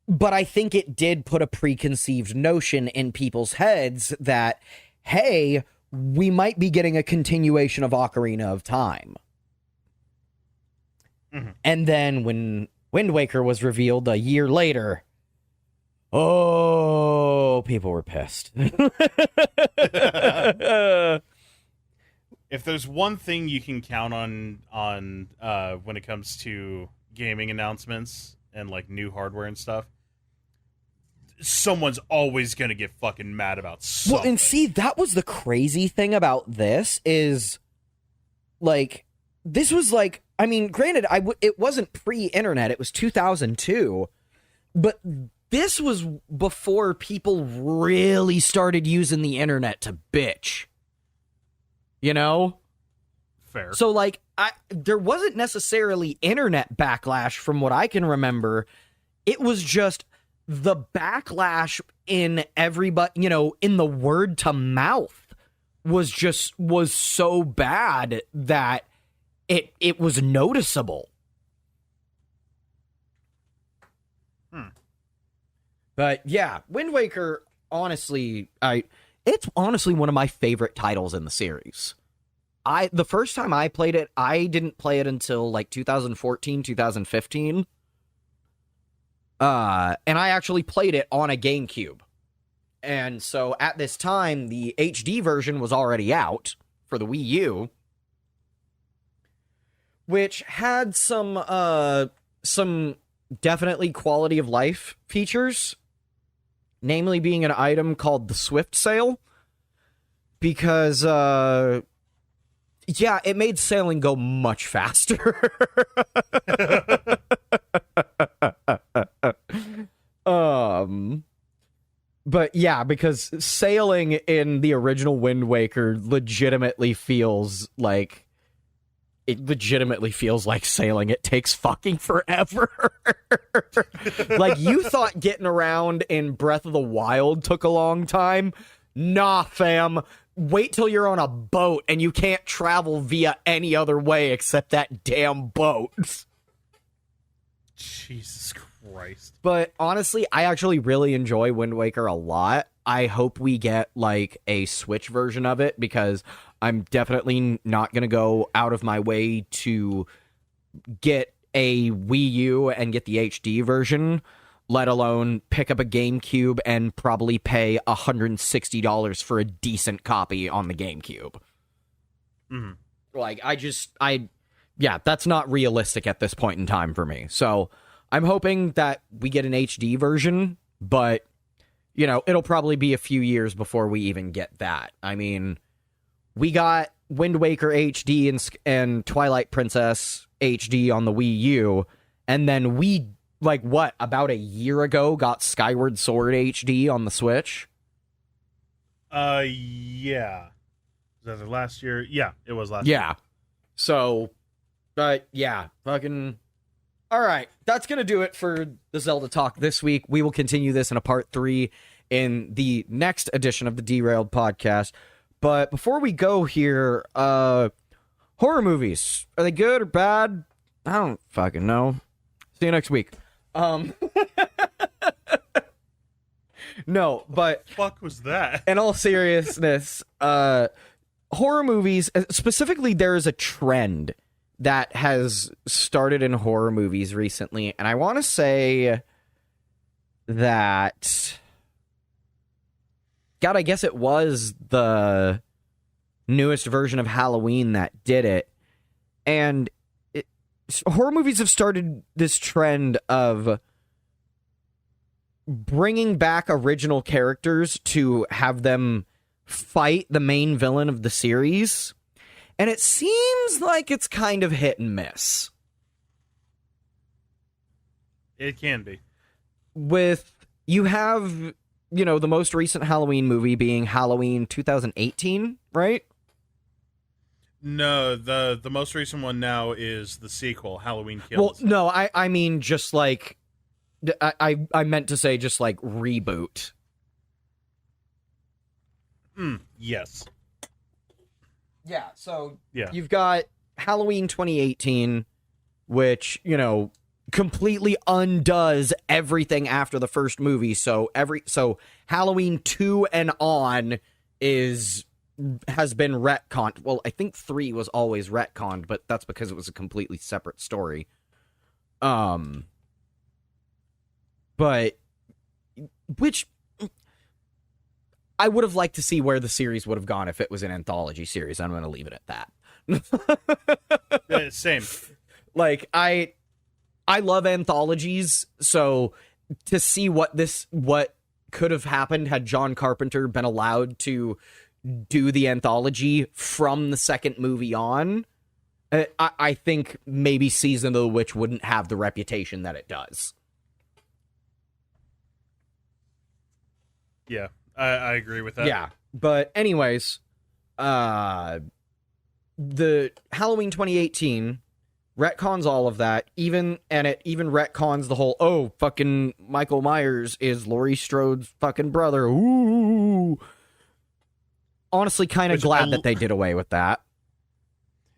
but I think it did put a preconceived notion in people's heads that, hey, we might be getting a continuation of Ocarina of Time. Mm-hmm. And then when Wind Waker was revealed a year later, oh, people were pissed. If there's one thing you can count on when it comes to gaming announcements and like new hardware and stuff, someone's always gonna get fucking mad about something. Well, and see, that was the crazy thing about this is, like, this was like, I mean, granted, it wasn't pre-internet, it was 2002, but this was before people really started using the internet to bitch. You know? Fair. So, like, there wasn't necessarily internet backlash from what I can remember. It was just the backlash in everybody, you know, in the word to mouth was so bad that it was noticeable. But yeah, Wind Waker, honestly, it's honestly one of my favorite titles in the series. The first time I played it, I didn't play it until like 2014, 2015. And I actually played it on a GameCube. And so at this time, the HD version was already out for the Wii U, which had some definitely quality of life features, namely being an item called the Swift Sail, because yeah, it made sailing go much faster. But yeah, because sailing in the original Wind Waker legitimately feels like sailing. It takes fucking forever. Like, you thought getting around in Breath of the Wild took a long time? Nah, fam. Wait till you're on a boat and you can't travel via any other way except that damn boat. Jesus Christ. But honestly, I actually really enjoy Wind Waker a lot. I hope we get, like, a Switch version of it because I'm definitely not going to go out of my way to get a Wii U and get the HD version, let alone pick up a GameCube and probably pay $160 for a decent copy on the GameCube. Mm-hmm. Like, yeah, that's not realistic at this point in time for me. So I'm hoping that we get an HD version, but, you know, it'll probably be a few years before we even get that. I mean, we got Wind Waker HD and Twilight Princess HD on the Wii U, and then we, like, what, about a year ago got Skyward Sword HD on the Switch? Yeah. Was that last year? Yeah, it was last year. Yeah. So, but yeah, fucking... All right, that's going to do it for the Zelda talk this week. We will continue this in a part 3 in the next edition of the Derailed Podcast. But before we go here, horror movies, are they good or bad? I don't fucking know. See you next week. No, but... Fuck was that? In all seriousness, horror movies, specifically, there is a trend that has started in horror movies recently, and I want to say that... God, I guess it was the newest version of Halloween that did it. And horror movies have started this trend of bringing back original characters to have them fight the main villain of the series. And it seems like it's kind of hit and miss. It can be. You have, you know, the most recent Halloween movie being Halloween 2018, right? No, the most recent one now is the sequel, Halloween Well, Kills. no, I mean just like... I meant to say just like reboot. Yes. Yeah, so yeah. You've got Halloween 2018, which, you know, completely undoes everything after the first movie. So Halloween 2 and on has been retconned. Well, I think 3 was always retconned, but that's because it was a completely separate story. But which I would have liked to see where the series would have gone if it was an anthology series. I'm going to leave it at that. Same. Like, I love anthologies, so to see what could have happened had John Carpenter been allowed to do the anthology from the second movie on, I think maybe Season of the Witch wouldn't have the reputation that it does. Yeah, I agree with that. Yeah, but anyways, the Halloween 2018 retcons all of that, it even retcons the whole, fucking Michael Myers is Laurie Strode's fucking brother. Ooh. Honestly, kind of glad that they did away with that.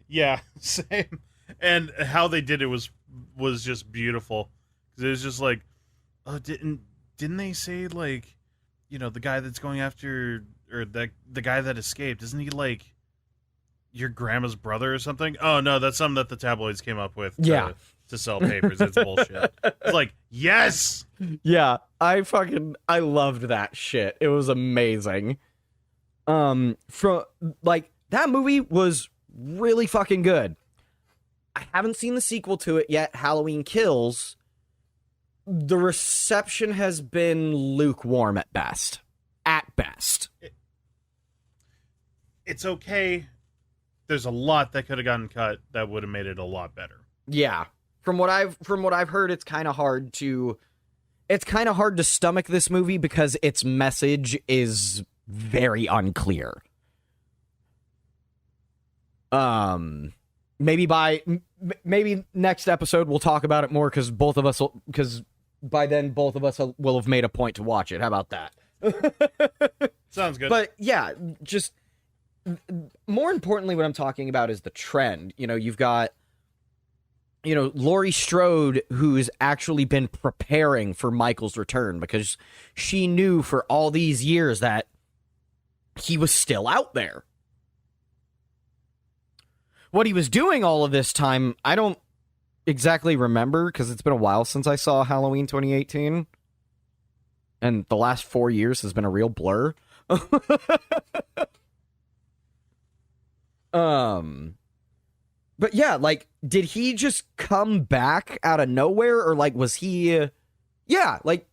Yeah, same. And how they did it was just beautiful. Because it was just like, didn't they say, like, you know, the guy that's going after, or the guy that escaped, isn't he like your grandma's brother or something? Oh no, that's something that the tabloids came up with to sell papers. It's bullshit. It's like, yes! Yeah, I loved that shit. It was amazing. That movie was really fucking good. I haven't seen the sequel to it yet, Halloween Kills. The reception has been lukewarm at best. At best. It's okay. There's a lot that could have gotten cut that would have made it a lot better. Yeah. From what I've heard, it's kind of hard to stomach this movie because its message is very unclear. Maybe next episode we'll talk about it more because by then both of us will have made a point to watch it. How about that? Sounds good. But yeah, just more importantly, what I'm talking about is the trend. You know, you've got, you know, Laurie Strode, who's actually been preparing for Michael's return because she knew for all these years that he was still out there. what he was doing all of this time, I don't exactly remember because it's been a while since I saw Halloween 2018. And the last 4 years has been a real blur. But yeah, like, did he just come back out of nowhere, or like, was he? Yeah, like,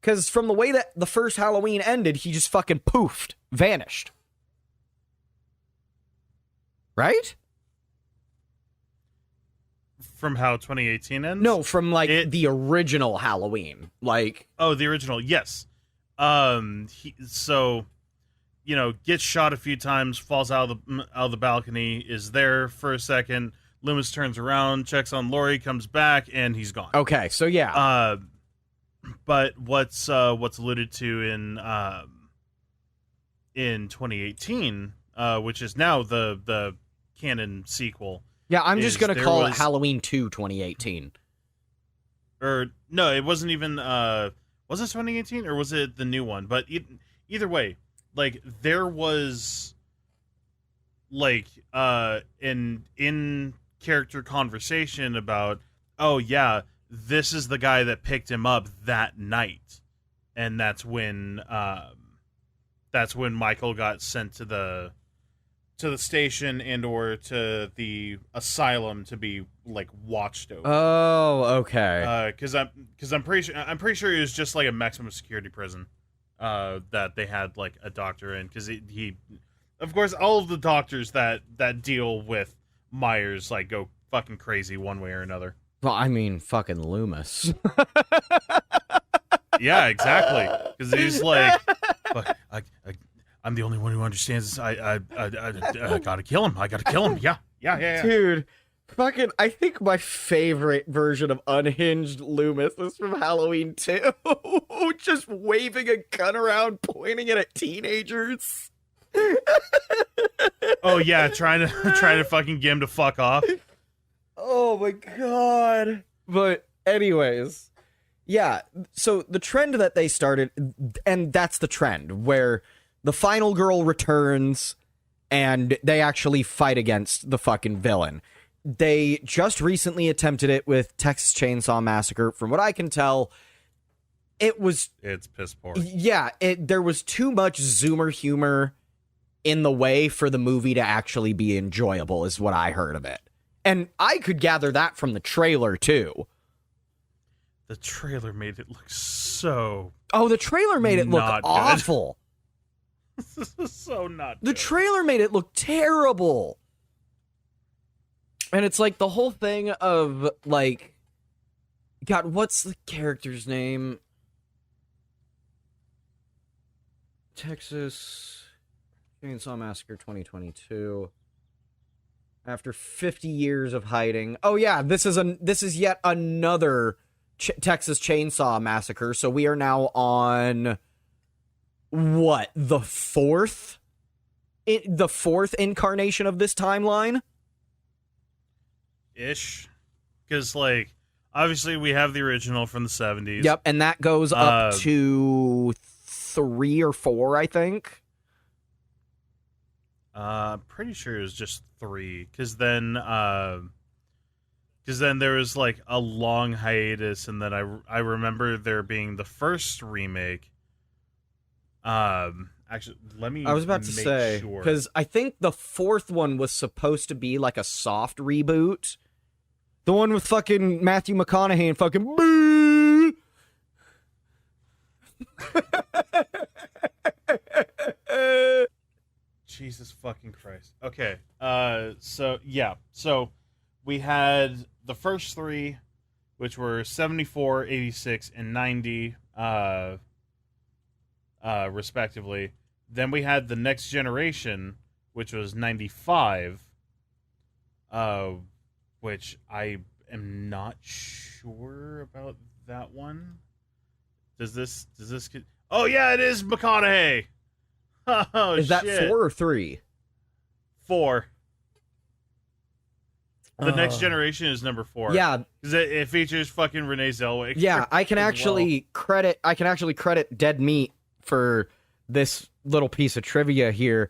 because from the way that the first Halloween ended, he just fucking poofed, vanished, right? From how 2018 ends? No, from like the original Halloween, like. Oh, the original, yes. So, you know, gets shot a few times, falls out of the balcony, is there for a second. Loomis turns around, checks on Laurie, comes back, and he's gone. Okay, so yeah. But what's alluded to in 2018, which is now the canon sequel. Yeah, I'm just gonna call it Halloween 2 2018. Or no, it wasn't even. Was it 2018 or was it the new one? But either way, like there was like an in character conversation about, oh yeah, this is the guy that picked him up that night, and that's when Michael got sent to the station and or to the asylum to be like watched over. Oh, okay. Because I'm pretty sure it was just like a maximum security prison. That they had like a doctor in, because he, of course, all of the doctors that deal with Myers like go fucking crazy one way or another. Well, I mean, fucking Loomis. Yeah, exactly. Because he's like, I'm the only one who understands this. I gotta kill him. I gotta kill him. Yeah. Dude, fucking, I think my favorite version of unhinged Loomis is from Halloween 2. Just waving a gun around, pointing it at teenagers. Oh yeah, trying to fucking get him to fuck off. Oh my god. But anyways, yeah, so the trend that they started, and that's the trend, where the final girl returns and they actually fight against the fucking villain. They just recently attempted it with Texas Chainsaw Massacre. From what I can tell, it's piss poor. Yeah, there was too much Zoomer humor in the way for the movie to actually be enjoyable, is what I heard of it. And I could gather that from the trailer, too. The trailer made it look so... Oh, the trailer made it look awful. So not good. The trailer made it look terrible. And it's like the whole thing of, like... God, what's the character's name? Texas Chainsaw Massacre 2022. After 50 years of hiding. Oh yeah, this is yet another Texas Chainsaw Massacre. So we are now on what, the fourth incarnation of this timeline? Ish. Because like obviously we have the original from the 70s. Yep, and that goes up to 3 or 4, I think. Pretty sure it was just 3, because then there was like a long hiatus, and then I remember there being the first remake. Actually, I was about to say, because I think the 4th one was supposed to be like a soft reboot, the one with fucking Matthew McConaughey and fucking boo. Jesus fucking Christ. Okay. So we had the first 3, which were 74, 86, and 90, respectively. Then we had the Next Generation, which was 95, which I am not sure about that one. Does this oh yeah, it is McConaughey. Oh, is that 4 or 3? 4. The Next Generation is number 4. Yeah, because it features fucking Renee Zellweger. Yeah, I can actually credit Dead Meat for this little piece of trivia here.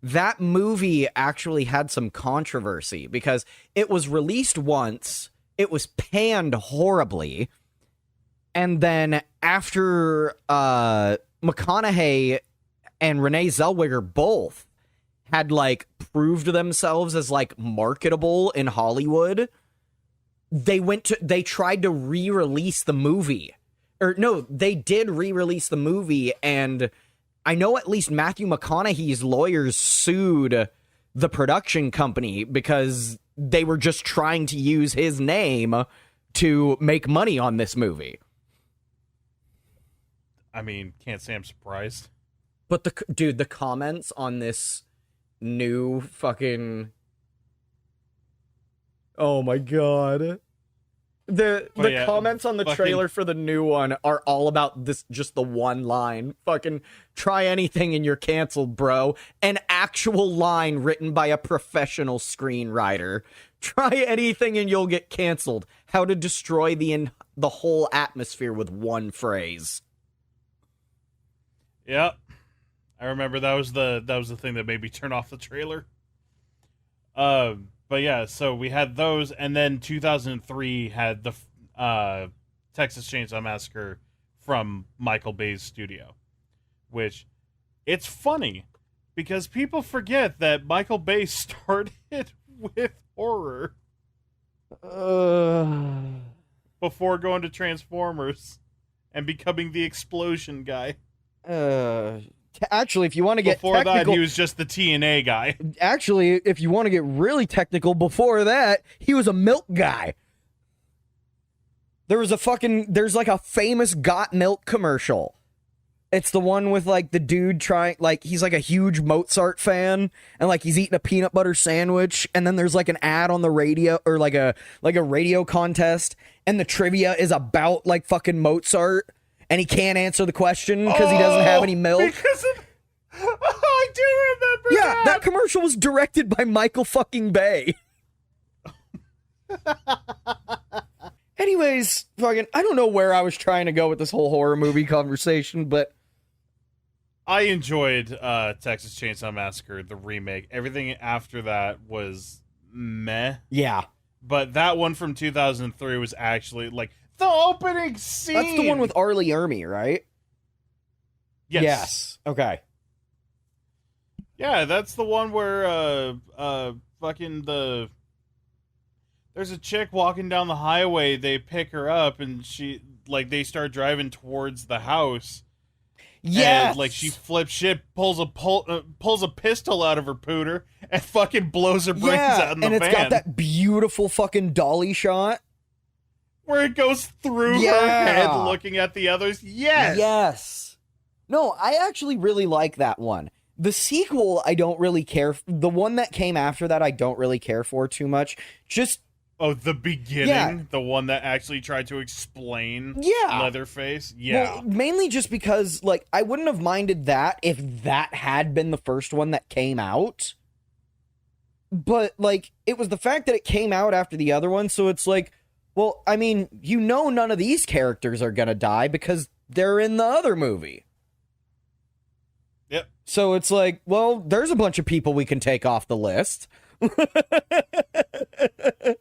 that movie actually had some controversy because it was released once, it was panned horribly, and then after McConaughey and Renee Zellweger both had like proved themselves as like marketable in Hollywood, they tried to re-release the movie. Or no, they did re-release the movie, and I know at least Matthew McConaughey's lawyers sued the production company because they were just trying to use his name to make money on this movie. I mean, can't say I'm surprised. But the comments on this new fucking... Oh my god. The comments on the trailer for the new one are all about this, just the one line. Fucking try anything and you're canceled, bro. An actual line written by a professional screenwriter. Try anything and you'll get canceled. How to destroy the whole atmosphere with one phrase. Yep. I remember that was the thing that made me turn off the trailer. But yeah, so we had those, and then 2003 had the Texas Chainsaw Massacre from Michael Bay's studio, which it's funny because people forget that Michael Bay started with horror before going to Transformers and becoming the explosion guy. Actually, if you want to get before technical, that, he was just the TNA guy. Actually, if you want to get really technical, before that, he was a milk guy. There's like a famous Got Milk commercial. It's the one with like the dude trying, like he's like a huge Mozart fan, and like he's eating a peanut butter sandwich, and then there's like an ad on the radio, or like a radio contest, and the trivia is about like fucking Mozart. And he can't answer the question because he doesn't have any milk. I do remember that. Yeah, that commercial was directed by Michael fucking Bay. Anyways, fucking, I don't know where I was trying to go with this whole horror movie conversation, but I enjoyed Texas Chainsaw Massacre, the remake. Everything after that was meh. Yeah. But that one from 2003 was actually like the opening scene. That's the one with Arlie Ermy, right? Yes. Okay. Yeah, that's the one where fucking there's a chick walking down the highway, they pick her up and they start driving towards the house. Yeah. Like she flips shit, pulls a pistol out of her pooter and fucking blows her brains out in the van. And it's got that beautiful fucking dolly shot where it goes through her head looking at the others. Yes. No, I actually really like that one. The sequel, I don't really care. The one that came after that, I don't really care for too much. The beginning? The one that actually tried to explain Leatherface? Yeah. Well, mainly just because, like, I wouldn't have minded that if that had been the first one that came out. But, like, it was the fact that it came out after the other one, so it's like, well, I mean, none of these characters are gonna die because they're in the other movie. Yep. So it's like, well, there's a bunch of people we can take off the list.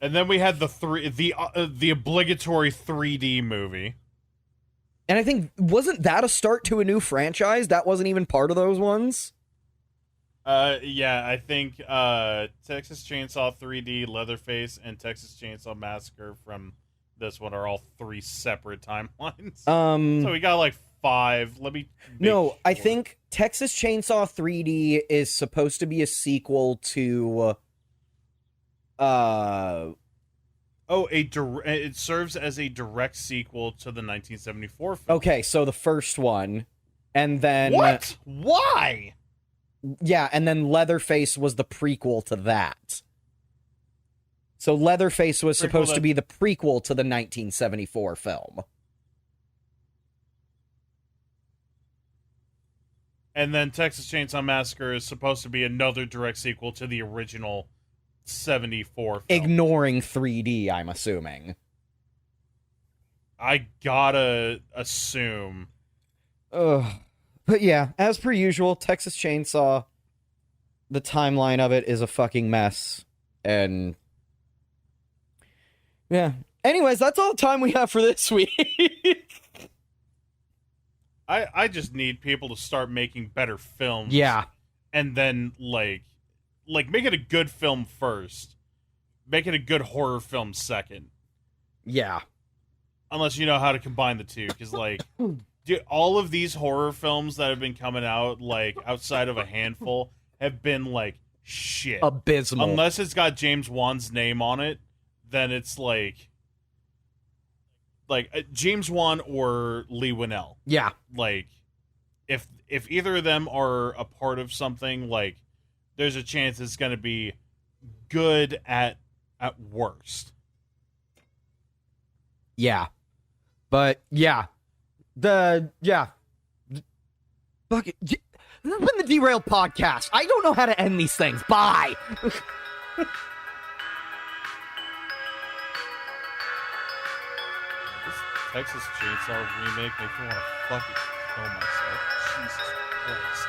And then we had the obligatory 3D movie. And I think, wasn't that a start to a new franchise? That wasn't even part of those ones? Yeah, I think Texas Chainsaw 3D, Leatherface, and Texas Chainsaw Massacre from this one are all 3 separate timelines. So we got like 5. I think Texas Chainsaw 3D is supposed to be a sequel to it serves as a direct sequel to the 1974 film. Okay, so the first one, and then what? Why? Yeah, and then Leatherface was the prequel to that. So Leatherface was supposed to be the prequel to the 1974 film. And then Texas Chainsaw Massacre is supposed to be another direct sequel to the original 74 film. Ignoring 3D, I'm assuming. I gotta assume. But yeah, as per usual, Texas Chainsaw, the timeline of it is a fucking mess. And yeah. Anyways, that's all the time we have for this week. I just need people to start making better films. Yeah. And then like make it a good film first. Make it a good horror film second. Yeah. Unless you know how to combine the two, because like dude, all of these horror films that have been coming out, like outside of a handful, have been like shit. Abysmal. Unless it's got James Wan's name on it, then it's like James Wan or Lee Winnell. Yeah. Like if either of them are a part of something, like there's a chance it's going to be good at worst. Yeah. But yeah. Fuck it. This has been the Derailed Podcast. I don't know how to end these things. Bye. This Texas Chainsaw remake makes me want to fucking kill myself. Jesus Christ.